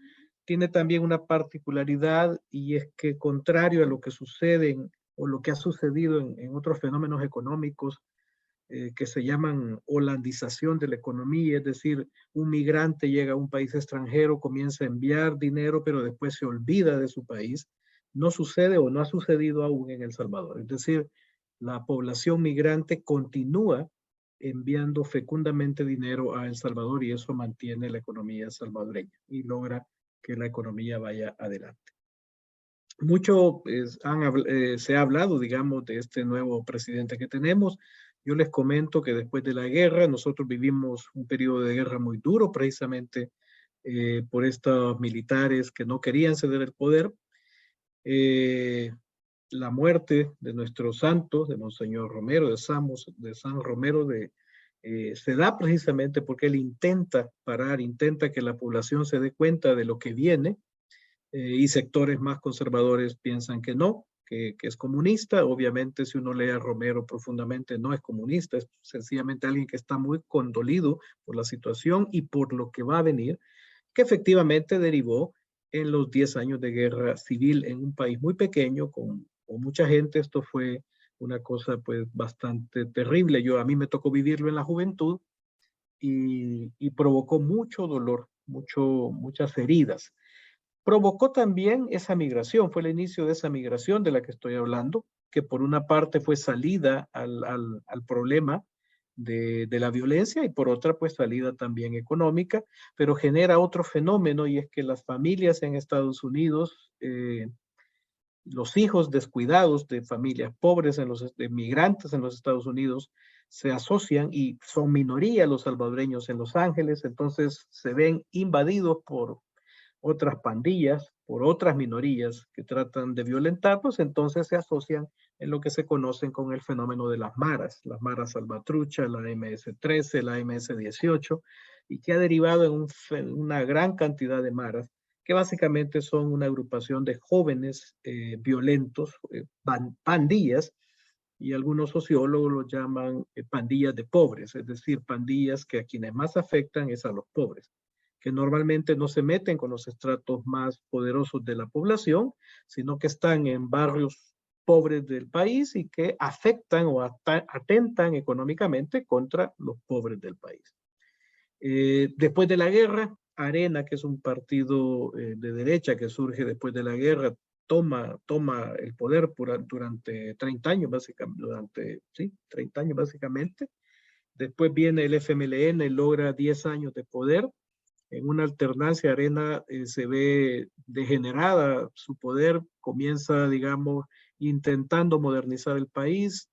tiene también una particularidad, y es que contrario a lo que sucede o lo que ha sucedido en otros fenómenos económicos que se llaman holandización de la economía, es decir, un migrante llega a un país extranjero, comienza a enviar dinero, pero después se olvida de su país, no sucede o no ha sucedido aún en El Salvador. Es decir, la población migrante continúa enviando fecundamente dinero a El Salvador, y eso mantiene la economía salvadoreña y logra que la economía vaya adelante. Mucho se ha hablado, digamos, de este nuevo presidente que tenemos. Yo les comento que después de la guerra, nosotros vivimos un periodo de guerra muy duro, precisamente por estos militares que no querían ceder el poder. La muerte de nuestro santo, de Monseñor Romero, de San Romero, se da precisamente porque él intenta parar, intenta que la población se dé cuenta de lo que viene, y sectores más conservadores piensan que no, que es comunista. Obviamente, si uno lee a Romero profundamente, no es comunista, es sencillamente alguien que está muy condolido por la situación y por lo que va a venir, que efectivamente derivó en los 10 años de guerra civil en un país muy pequeño, con mucha gente. Esto fue una cosa pues bastante terrible. A mí me tocó vivirlo en la juventud y provocó mucho dolor, muchas heridas. Provocó también esa migración, fue el inicio de esa migración de la que estoy hablando, que por una parte fue salida al problema de la violencia, y por otra pues salida también económica, pero genera otro fenómeno, y es que las familias en Estados Unidos, los hijos descuidados de familias pobres, de migrantes en los Estados Unidos, se asocian, y son minoría los salvadoreños en Los Ángeles, entonces se ven invadidos por otras pandillas por otras minorías que tratan de violentarlos, entonces se asocian en lo que se conocen con el fenómeno de las maras salvatrucha, la MS-13, la MS-18, y que ha derivado en una gran cantidad de maras, que básicamente son una agrupación de jóvenes violentos, pandillas, y algunos sociólogos lo llaman pandillas de pobres, es decir, pandillas que a quienes más afectan es a los pobres, que normalmente no se meten con los estratos más poderosos de la población, sino que están en barrios pobres del país y que afectan o atentan económicamente contra los pobres del país. Después de la guerra, Arena, que es un partido de derecha que surge después de la guerra, toma el poder durante 30 años, básicamente, 30 años básicamente. Después viene el FMLN, logra 10 años de poder. En una alternancia, Arena se ve degenerada su poder, comienza, digamos, intentando modernizar el país,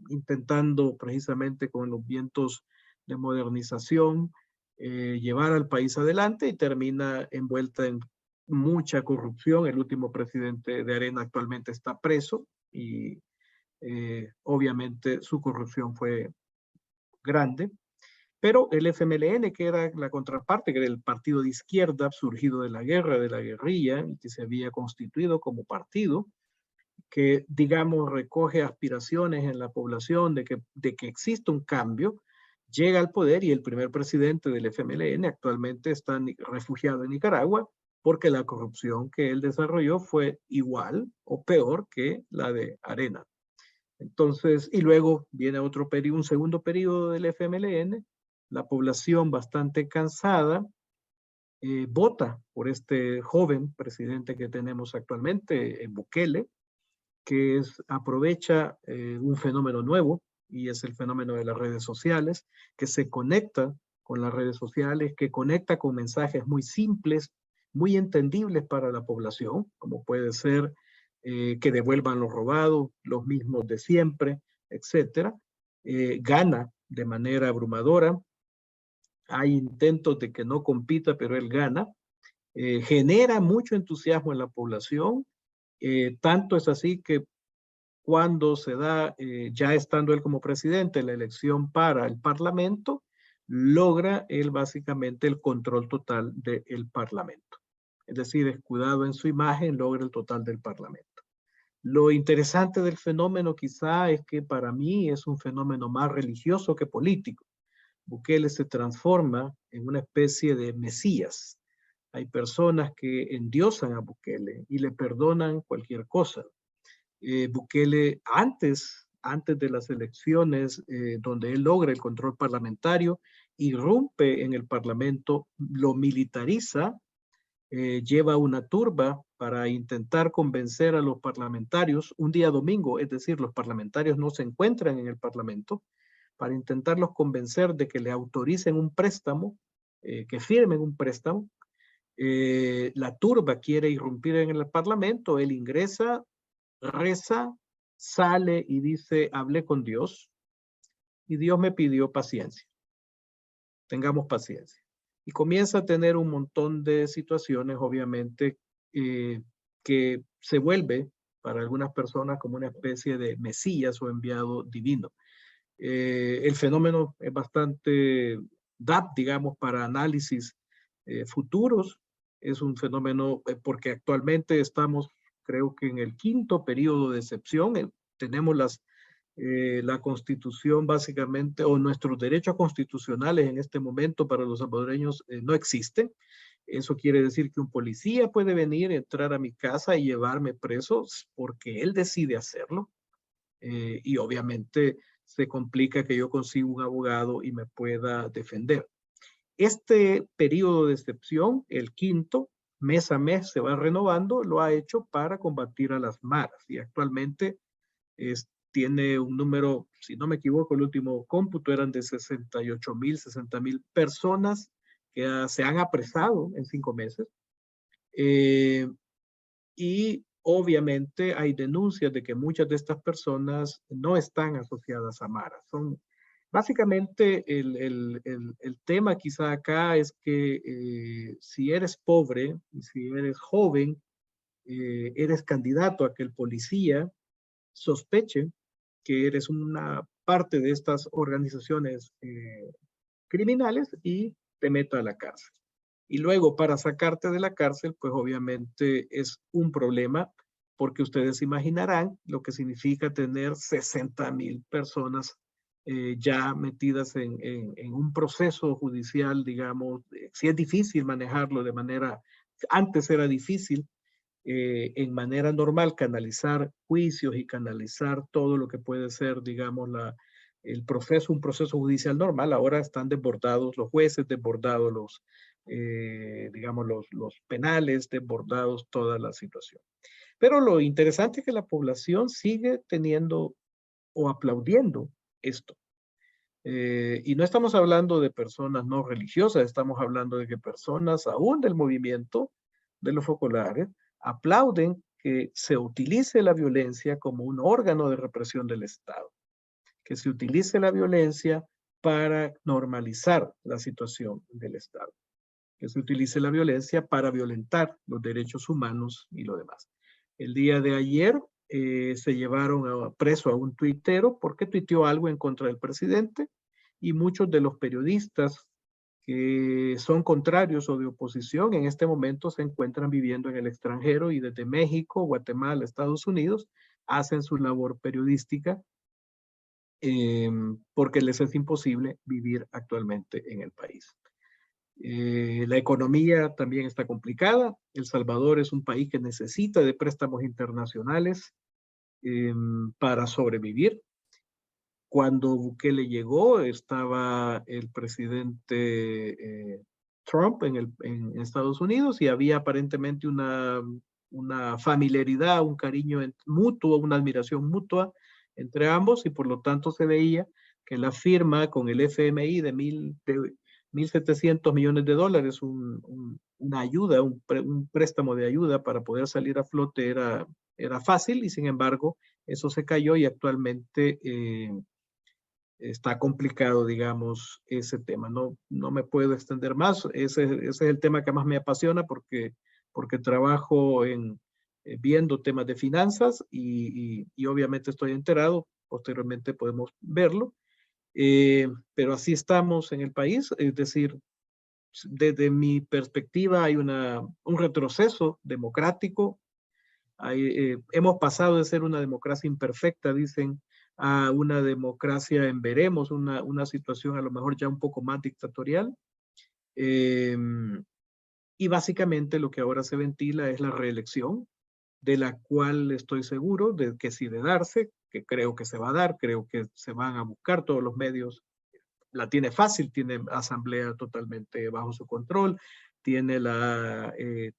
intentando precisamente con los vientos de modernización llevar al país adelante y termina envuelta en mucha corrupción. El último presidente de Arena actualmente está preso y obviamente su corrupción fue grande. Pero el FMLN, que era la contraparte, que era el partido de izquierda surgido de la guerra, de la guerrilla, y que se había constituido como partido, que, digamos, recoge aspiraciones en la población de que existe un cambio, llega al poder y el primer presidente del FMLN actualmente está refugiado en Nicaragua porque la corrupción que él desarrolló fue igual o peor que la de Arena. Entonces, y luego viene otro periodo, un segundo periodo del FMLN, la población bastante cansada vota por este joven presidente que tenemos actualmente, Bukele, que aprovecha un fenómeno nuevo, y es el fenómeno de las redes sociales, que se conecta con las redes sociales, que conecta con mensajes muy simples, muy entendibles para la población, como puede ser que devuelvan lo robado, los mismos de siempre, etcétera. Gana de manera abrumadora. Hay intentos de que no compita, pero él gana. Genera mucho entusiasmo en la población. Tanto es así que cuando se da, ya estando él como presidente, la elección para el Parlamento, logra él básicamente el control total del Parlamento. Es decir, escudado en su imagen, logra el total del Parlamento. Lo interesante del fenómeno quizá es que para mí es un fenómeno más religioso que político. Bukele se transforma en una especie de mesías. Hay personas que endiosan a Bukele y le perdonan cualquier cosa. Bukele antes de las elecciones, donde él logra el control parlamentario, irrumpe en el parlamento, lo militariza, lleva una turba para intentar convencer a los parlamentarios un día domingo, es decir, los parlamentarios no se encuentran en el parlamento, para intentarlos convencer de que le autoricen un préstamo, que firmen un préstamo. La turba quiere irrumpir en el parlamento, él ingresa, reza, sale y dice, hablé con Dios y Dios me pidió paciencia. Tengamos paciencia. Y comienza a tener un montón de situaciones, obviamente, que se vuelve para algunas personas como una especie de mesías o enviado divino. El fenómeno es bastante digamos, para análisis futuros. Es un fenómeno porque actualmente estamos, creo que en el 5º periodo de excepción. Tenemos la constitución básicamente, o nuestros derechos constitucionales en este momento para los salvadoreños no existen. Eso quiere decir que un policía puede venir, entrar a mi casa y llevarme preso porque él decide hacerlo. Y obviamente se complica que yo consiga un abogado y me pueda defender. Este periodo de excepción, el 5º, mes a mes se va renovando, lo ha hecho para combatir a las maras y actualmente tiene un número, si no me equivoco, el último cómputo eran de 68,000, 60,000 personas que se han apresado en 5 meses. Y obviamente hay denuncias de que muchas de estas personas no están asociadas a maras, son Básicamente, el tema quizá acá es que si eres pobre, si eres joven, eres candidato a que el policía sospeche que eres una parte de estas organizaciones criminales y te meta a la cárcel. Y luego para sacarte de la cárcel, pues obviamente es un problema, porque ustedes imaginarán lo que significa tener 60,000 personas ya metidas en un proceso judicial, digamos. Si es difícil manejarlo de manera, antes era difícil, en manera normal canalizar juicios y canalizar todo lo que puede ser, digamos, el proceso, un proceso judicial normal. Ahora están desbordados los jueces, desbordados digamos, los penales, desbordados toda la situación. Pero lo interesante es que la población sigue teniendo o aplaudiendo esto. Y no estamos hablando de personas no religiosas, estamos hablando de que personas aún del movimiento de los focolares aplauden que se utilice la violencia como un órgano de represión del Estado, que se utilice la violencia para normalizar la situación del Estado, que se utilice la violencia para violentar los derechos humanos y lo demás. El día de ayer se llevaron preso a un tuitero porque tuiteó algo en contra del presidente, y muchos de los periodistas que son contrarios o de oposición en este momento se encuentran viviendo en el extranjero, y desde México, Guatemala, Estados Unidos hacen su labor periodística porque les es imposible vivir actualmente en el país. La economía también está complicada. El Salvador es un país que necesita de préstamos internacionales para sobrevivir. Cuando Bukele llegó, estaba el presidente Trump en Estados Unidos, y había aparentemente una familiaridad, un cariño mutuo, una admiración mutua entre ambos, y por lo tanto se veía que la firma con el FMI de 1.700 millones de dólares, una ayuda, un préstamo de ayuda para poder salir a flote era fácil, y sin embargo eso se cayó, y actualmente está complicado, digamos, ese tema. No me puedo extender más. Ese es el tema que más me apasiona, porque trabajo viendo temas de finanzas, y obviamente estoy enterado. Posteriormente podemos verlo. Pero así estamos en el país. Es decir, desde mi perspectiva hay un retroceso democrático. Hemos pasado de ser una democracia imperfecta, dicen, a una democracia en veremos, una situación a lo mejor ya un poco más dictatorial. Y básicamente lo que ahora se ventila es la reelección, de la cual estoy seguro de que si de darse, que creo que se va a dar, creo que se van a buscar todos los medios. La tiene fácil, tiene asamblea totalmente bajo su control, tiene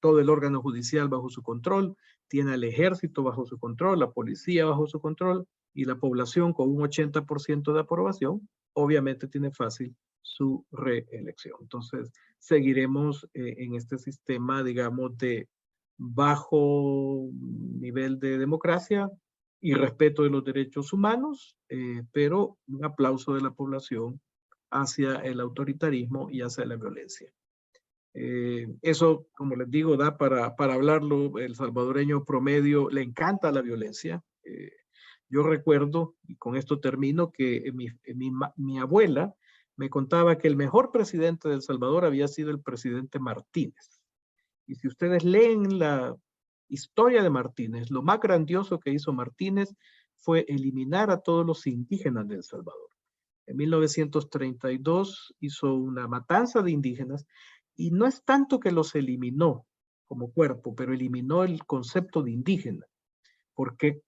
todo el órgano judicial bajo su control, tiene al ejército bajo su control, la policía bajo su control, y la población con un 80% de aprobación, obviamente tiene fácil su reelección. Entonces, seguiremos en este sistema, digamos, de bajo nivel de democracia y respeto de los derechos humanos, pero un aplauso de la población hacia el autoritarismo y hacia la violencia. Eso, como les digo, da para hablarlo. El salvadoreño promedio le encanta la violencia. Yo recuerdo, y con esto termino, que mi abuela me contaba que el mejor presidente de El Salvador había sido el presidente Martínez. Y si ustedes leen la historia de Martínez, lo más grandioso que hizo Martínez fue eliminar a todos los indígenas de El Salvador. En 1932 hizo una matanza de indígenas, y no es tanto que los eliminó como cuerpo, pero eliminó el concepto de indígena, porque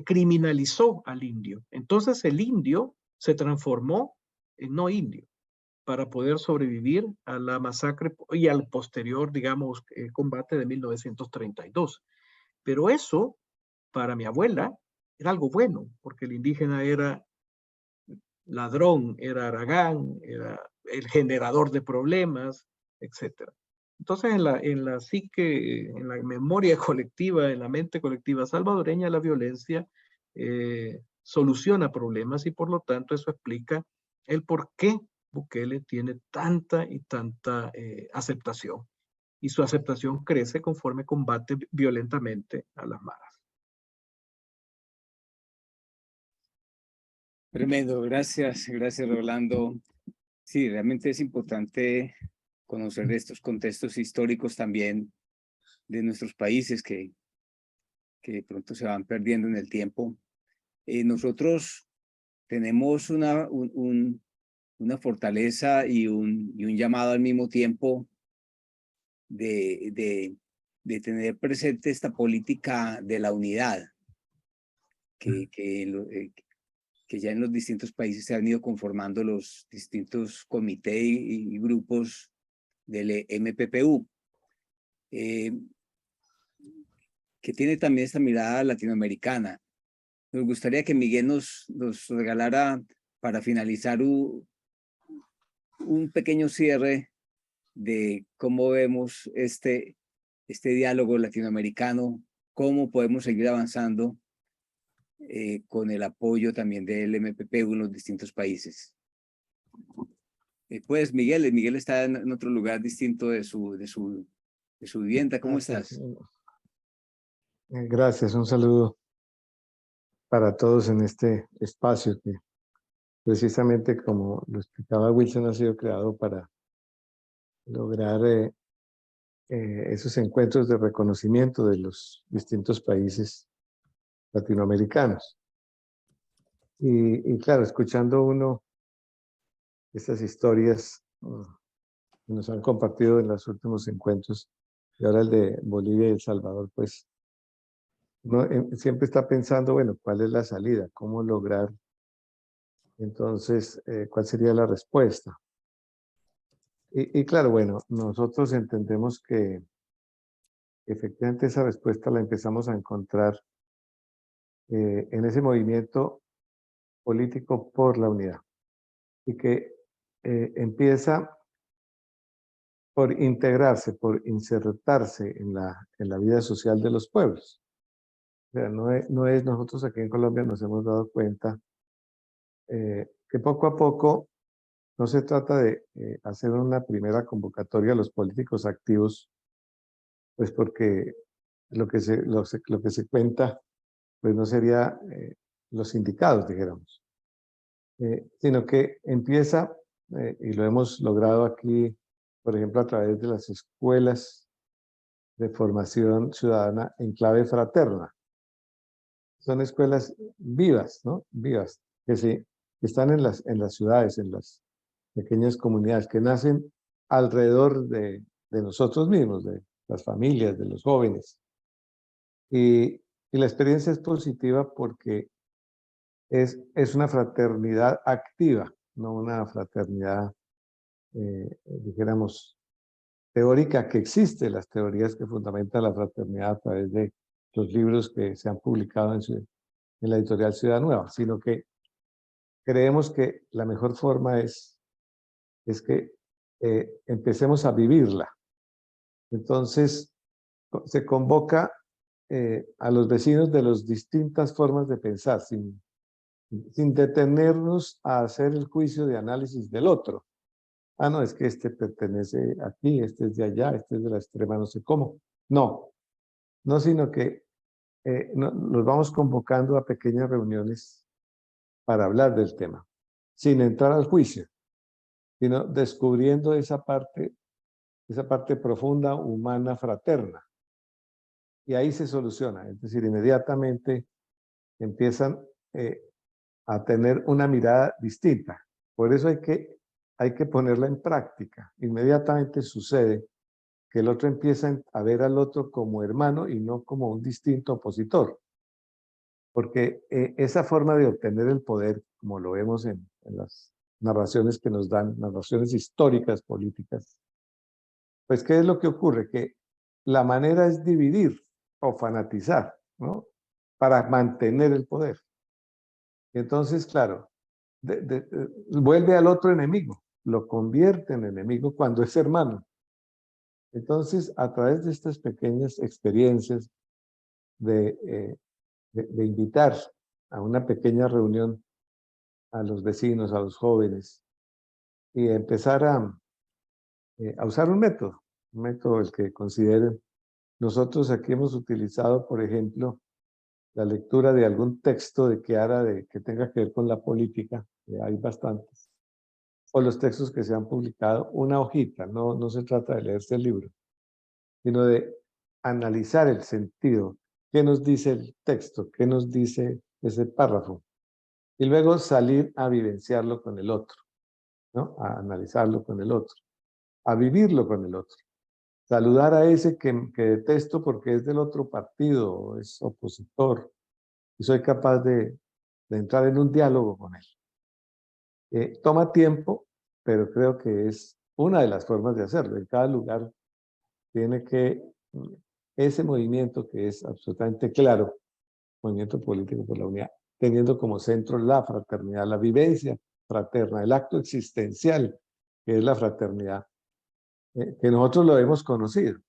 criminalizó al indio. Entonces el indio se transformó en no indio para poder sobrevivir a la masacre y al posterior, digamos, combate de 1932. Pero eso, para mi abuela, era algo bueno, porque el indígena era ladrón, era haragán, era el generador de problemas, etc. Entonces, en la psique, en la memoria colectiva, en la mente colectiva salvadoreña, la violencia soluciona problemas, y por lo tanto eso explica el por qué Bukele tiene tanta y tanta aceptación. Y su aceptación crece conforme combate violentamente a las maras. Tremendo, gracias, gracias Rolando. Sí, realmente es importante conocer estos contextos históricos también de nuestros países que de pronto se van perdiendo en el tiempo. Nosotros tenemos una fortaleza y un llamado al mismo tiempo de tener presente esta política de la unidad que ya en los distintos países se han ido conformando los distintos comités y grupos del MPPU, que tiene también esta mirada latinoamericana. Nos gustaría que Miguel nos regalara, para finalizar, un pequeño cierre de cómo vemos este diálogo latinoamericano, cómo podemos seguir avanzando con el apoyo también del MPPU en los distintos países. Pues Miguel está en otro lugar distinto de su vivienda. ¿Cómo estás? Gracias, un saludo para todos en este espacio que precisamente, como lo explicaba Wilson, ha sido creado para lograr esos encuentros de reconocimiento de los distintos países latinoamericanos. Y claro, escuchando uno estas historias que nos han compartido en los últimos encuentros, y ahora el de Bolivia y El Salvador, pues uno siempre está pensando, bueno, ¿cuál es la salida? ¿Cómo lograr? Entonces, ¿cuál sería la respuesta? Y claro, bueno, nosotros entendemos que efectivamente esa respuesta la empezamos a encontrar en ese movimiento político por la unidad, y que empieza por integrarse, por insertarse en la vida social de los pueblos. O sea, no es nosotros aquí en Colombia nos hemos dado cuenta que poco a poco no se trata de hacer una primera convocatoria a los políticos activos, pues porque lo que se cuenta pues no sería los indicados, dijéramos, sino que empieza, y lo hemos logrado aquí, por ejemplo, a través de las escuelas de formación ciudadana en clave fraterna. Son escuelas vivas, ¿no? Vivas, que están en las ciudades, en las pequeñas comunidades, que nacen alrededor de nosotros mismos, de las familias, de los jóvenes. Y la experiencia es positiva porque es una fraternidad activa, no una fraternidad, dijéramos, teórica, que existe, las teorías que fundamentan la fraternidad a través de los libros que se han publicado en la editorial Ciudad Nueva, sino que creemos que la mejor forma es que empecemos a vivirla. Entonces, se convoca a los vecinos de las distintas formas de pensar, sin detenernos a hacer el juicio de análisis del otro. Ah, no, es que este pertenece aquí, este es de allá, este es de la extrema, no sé cómo. No, sino que nos vamos convocando a pequeñas reuniones para hablar del tema, sin entrar al juicio, sino descubriendo esa parte profunda, humana, fraterna. Y ahí se soluciona, es decir, inmediatamente empiezan a tener una mirada distinta. Por eso hay que ponerla en práctica. Inmediatamente sucede que el otro empieza a ver al otro como hermano y no como un distinto opositor. Porque esa forma de obtener el poder, como lo vemos en las narraciones que nos dan, narraciones históricas, políticas, pues ¿qué es lo que ocurre? Que la manera es dividir o fanatizar, ¿no? Para mantener el poder. Y entonces, claro, vuelve al otro enemigo, lo convierte en enemigo cuando es hermano. Entonces, a través de estas pequeñas experiencias de invitar a una pequeña reunión a los vecinos, a los jóvenes, y empezar a usar un método el que consideren. Nosotros aquí hemos utilizado, por ejemplo, la lectura de algún texto que tenga que ver con la política, hay bastantes, o los textos que se han publicado, una hojita, no se trata de leerse el libro, sino de analizar el sentido, qué nos dice el texto, qué nos dice ese párrafo, y luego salir a vivenciarlo con el otro, ¿no? A analizarlo con el otro, a vivirlo con el otro. Saludar a ese que detesto porque es del otro partido, es opositor, y soy capaz de entrar en un diálogo con él. Toma tiempo, pero creo que es una de las formas de hacerlo. En cada lugar tiene que, ese movimiento que es absolutamente claro, movimiento político por la unidad, teniendo como centro la fraternidad, la vivencia fraterna, el acto existencial, que es la fraternidad, que nosotros lo hemos conocido.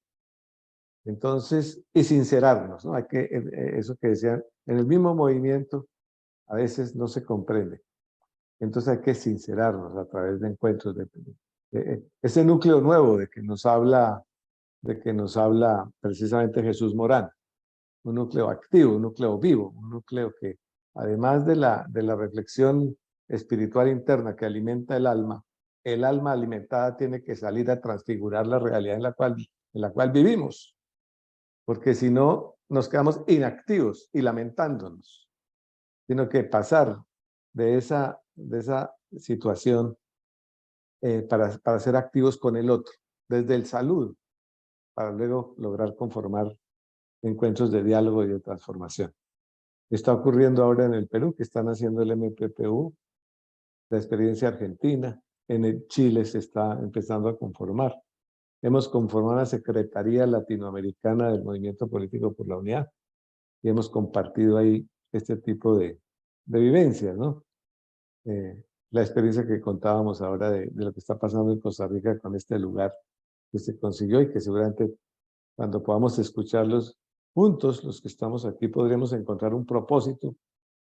Entonces, y sincerarnos, ¿no? Hay que, eso que decían, en el mismo movimiento a veces no se comprende. Entonces hay que sincerarnos a través de encuentros, ese núcleo nuevo de que nos habla precisamente Jesús Morán, un núcleo activo, un núcleo vivo, un núcleo que además de la reflexión espiritual interna que alimenta el alma alimentada tiene que salir a transfigurar la realidad en la cual vivimos, porque si no nos quedamos inactivos y lamentándonos, sino que pasar de esa situación para ser activos con el otro, desde el saludo, para luego lograr conformar encuentros de diálogo y de transformación. Está ocurriendo ahora en el Perú, que están haciendo el MPPU, la experiencia argentina, en el Chile se está empezando a conformar. Hemos conformado la Secretaría Latinoamericana del Movimiento Político por la Unidad y hemos compartido ahí este tipo de vivencias, ¿no? La experiencia que contábamos ahora de lo que está pasando en Costa Rica con este lugar que se consiguió y que seguramente cuando podamos escucharlos juntos, los que estamos aquí, podremos encontrar un propósito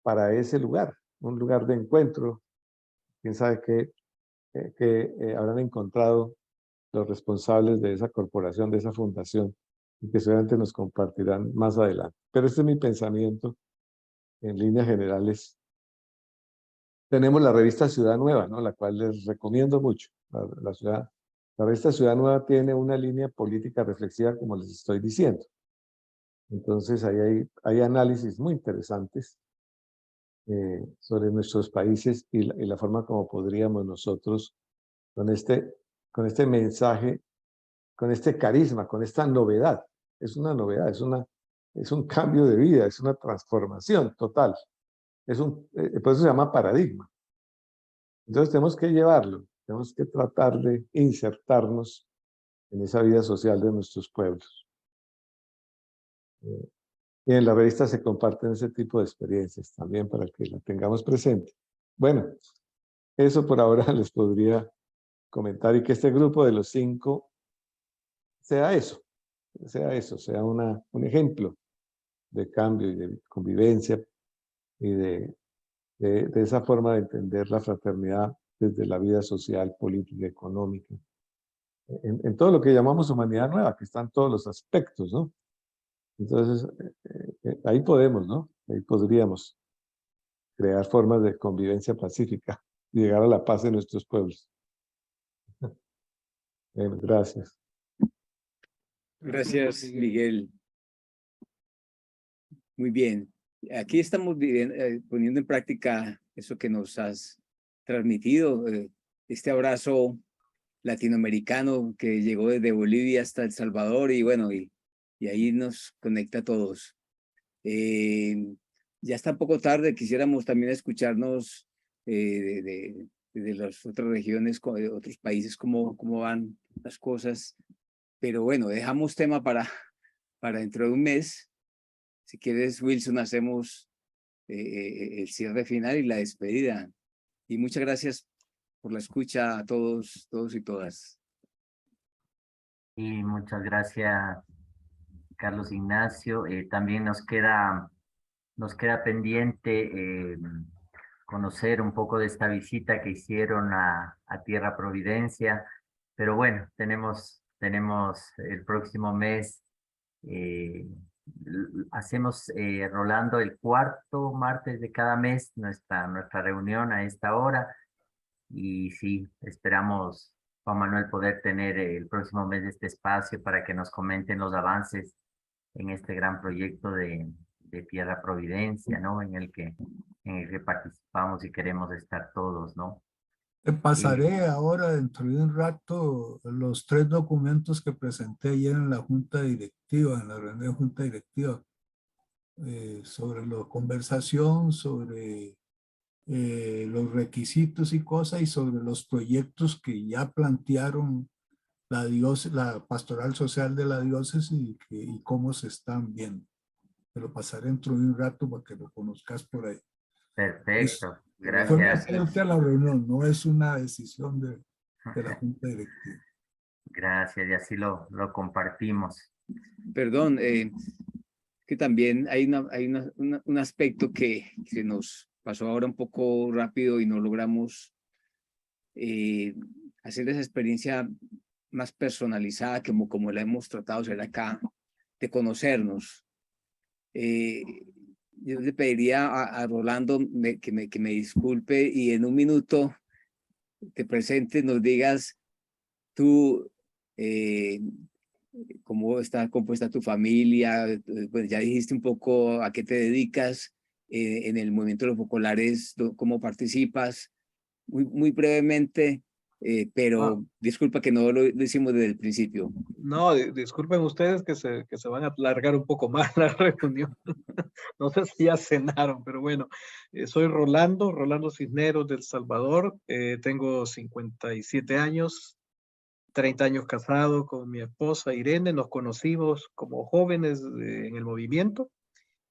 para ese lugar, un lugar de encuentro. Quién sabe qué habrán encontrado los responsables de esa corporación, de esa fundación, y que seguramente nos compartirán más adelante. Pero este es mi pensamiento en líneas generales. Tenemos la revista Ciudad Nueva, ¿no? La cual les recomiendo mucho. La revista Ciudad Nueva tiene una línea política reflexiva, como les estoy diciendo. Entonces, ahí hay análisis muy interesantes sobre nuestros países y la forma como podríamos nosotros, con este mensaje, con este carisma, con esta novedad. Es una novedad, es un cambio de vida, es una transformación total. Por eso se llama paradigma. Entonces tenemos que llevarlo, tenemos que tratar de insertarnos en esa vida social de nuestros pueblos. Y en la revista se comparten ese tipo de experiencias también para que la tengamos presente. Bueno, eso por ahora les podría comentar y que este grupo de los 5 sea eso, sea un ejemplo de cambio y de convivencia y de esa forma de entender la fraternidad desde la vida social, política, económica, en todo lo que llamamos humanidad nueva, que están todos los aspectos, ¿no? Entonces, ahí podemos, ¿no? Ahí podríamos crear formas de convivencia pacífica y llegar a la paz de nuestros pueblos. Gracias. Gracias, Miguel. Muy bien. Aquí estamos poniendo en práctica eso que nos has transmitido, este abrazo latinoamericano que llegó desde Bolivia hasta El Salvador y bueno, y ahí nos conecta a todos. Ya está un poco tarde, quisiéramos también escucharnos de las otras regiones, de otros países, cómo van las cosas, pero bueno, dejamos tema para dentro de un mes. Si quieres, Wilson, hacemos el cierre final y la despedida. Y muchas gracias por la escucha a todos y todas. Y muchas gracias, Carlos Ignacio. También nos queda pendiente conocer un poco de esta visita que hicieron a Tierra Providencia. Pero bueno, tenemos el próximo mes, hacemos, Rolando, el cuarto martes de cada mes nuestra reunión a esta hora. Y sí, esperamos, Juan Manuel, poder tener el próximo mes este espacio para que nos comenten los avances en este gran proyecto de Tierra Providencia, ¿no? En el que participamos y queremos estar todos, ¿no? Te Y pasaré ahora, dentro de un rato, los 3 documentos que presenté ayer en la Junta Directiva, en la reunión de Junta Directiva, sobre la conversación, sobre los requisitos y cosas, y sobre los proyectos que ya plantearon la pastoral social de la diócesis y cómo se están viendo. Te lo pasaré dentro de un rato para que lo conozcas por ahí. perfecto, Fue gracias. referente a la reunión, no es una decisión de la Junta Directiva. Gracias, y así lo compartimos. Perdón, que también hay, un aspecto que se nos pasó ahora un poco rápido y no logramos hacer esa experiencia más personalizada como la hemos tratado de hacer acá, de conocernos. Yo le pediría a Rolando que me disculpe y en un minuto te presentes, nos digas tú cómo está compuesta tu familia. Pues ya dijiste un poco a qué te dedicas en el movimiento de los populares, cómo participas, muy brevemente, Ah, pero disculpa que no lo hicimos desde el principio. no, disculpen ustedes que se van a alargar un poco más la reunión. No sé si ya cenaron, pero bueno, soy Rolando Cisneros del Salvador. Tengo 57 años, 30 años casado con mi esposa Irene. Nos conocimos como jóvenes en el movimiento.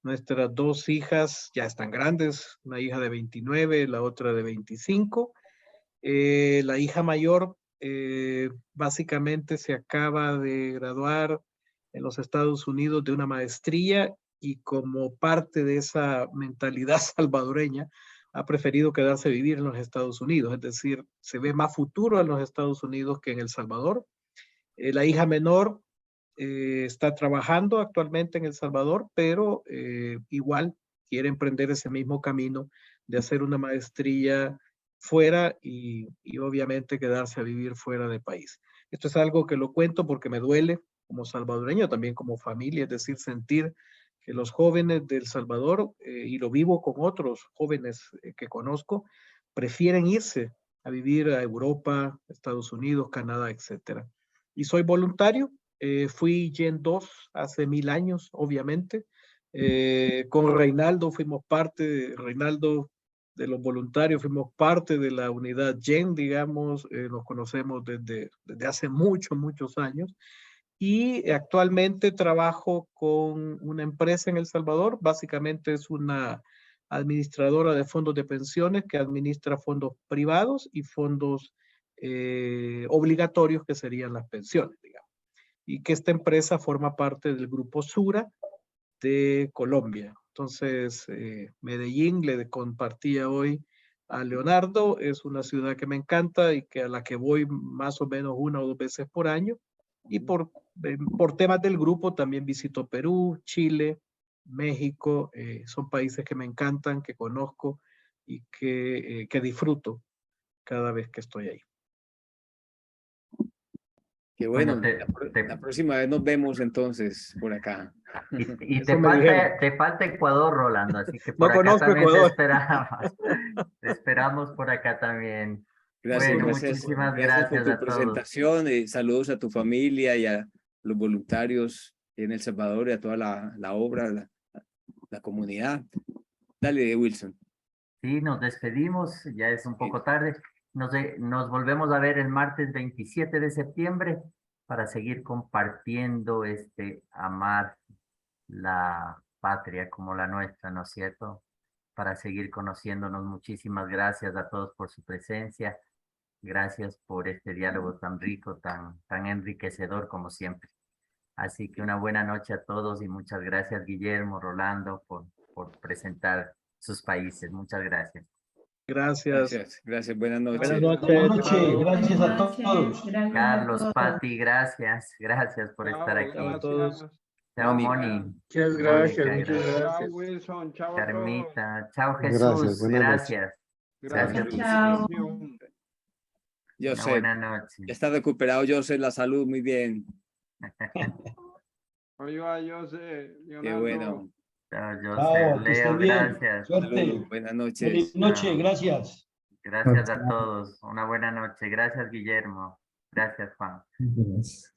Nuestras 2 hijas ya están grandes, una hija de 29, la otra de 25. La hija mayor básicamente se acaba de graduar en los Estados Unidos de una maestría, y como parte de esa mentalidad salvadoreña ha preferido quedarse a vivir en los Estados Unidos. Es decir, se ve más futuro en los Estados Unidos que en El Salvador. La hija menor está trabajando actualmente en El Salvador, pero igual quiere emprender ese mismo camino de hacer una maestría fuera y obviamente quedarse a vivir fuera del país. Esto es algo que lo cuento porque me duele como salvadoreño, también como familia, es decir, sentir que los jóvenes del Salvador, y lo vivo con otros jóvenes que conozco, prefieren irse a vivir a Europa, Estados Unidos, Canadá, etcétera. Y soy voluntario. Fui Gen 2 hace 1000 años, obviamente. Con Reinaldo fuimos parte, Reinaldo de los voluntarios, fuimos parte de la unidad Gen, digamos. Nos conocemos desde hace muchos años. Y actualmente trabajo con una empresa en El Salvador. Básicamente es una administradora de fondos de pensiones que administra fondos privados y fondos obligatorios, que serían las pensiones, digamos. Y que esta empresa forma parte del grupo Sura de Colombia. Entonces, Medellín, le compartía hoy a Leonardo, es una ciudad que me encanta y que a la que voy más o menos 1 o 2 veces por año. Y por temas del grupo también visito Perú, Chile, México. Son países que me encantan, que conozco y que disfruto cada vez que estoy ahí. Que Bueno, bueno, la próxima vez nos vemos entonces por acá. y Eso me dijeron. te falta Ecuador, Rolando, así que No por acá conozco también te Ecuador. esperamos. Te esperamos por acá también. Gracias, Bueno, gracias, muchísimas gracias por gracias tu a todos. presentación. Saludos a tu familia y a los voluntarios en El Salvador y a toda la obra, la comunidad. Dale, Wilson. Sí, nos despedimos, ya es un Sí. poco tarde. Nos volvemos a ver el martes 27 de septiembre para seguir compartiendo amar la patria como la nuestra, ¿no es cierto? Para seguir conociéndonos. Muchísimas gracias a todos por su presencia. Gracias por este diálogo tan rico, tan enriquecedor como siempre. Así que una buena noche a todos y muchas gracias, Guillermo, Rolando, por presentar sus países. Muchas gracias. Gracias. Gracias. Buenas noches. Buenas Buenas noches. noches, gracias a todos. Carlos, Pati, gracias por estar aquí. Chao a todos. Chao, Moni. Moni. Muchas gracias, Mónica, muchas gracias. gracias. Chao, Wilson. Chao a todos. Carmita, chao Gracias, Jesús, buenas noches. gracias. Gracias. Gracias. Yo Una sé, buena noche. ya está recuperado, yo sé la salud, muy bien. Oiga, yo sé. Qué Leonardo. bueno. Chao, Chao, Joseph, que estén Leo, bien. gracias. Suerte. Buenas noches. Feliz noche, Chao. gracias. Gracias a todos. Una buena noche. Gracias, Guillermo. Gracias, Juan. Gracias.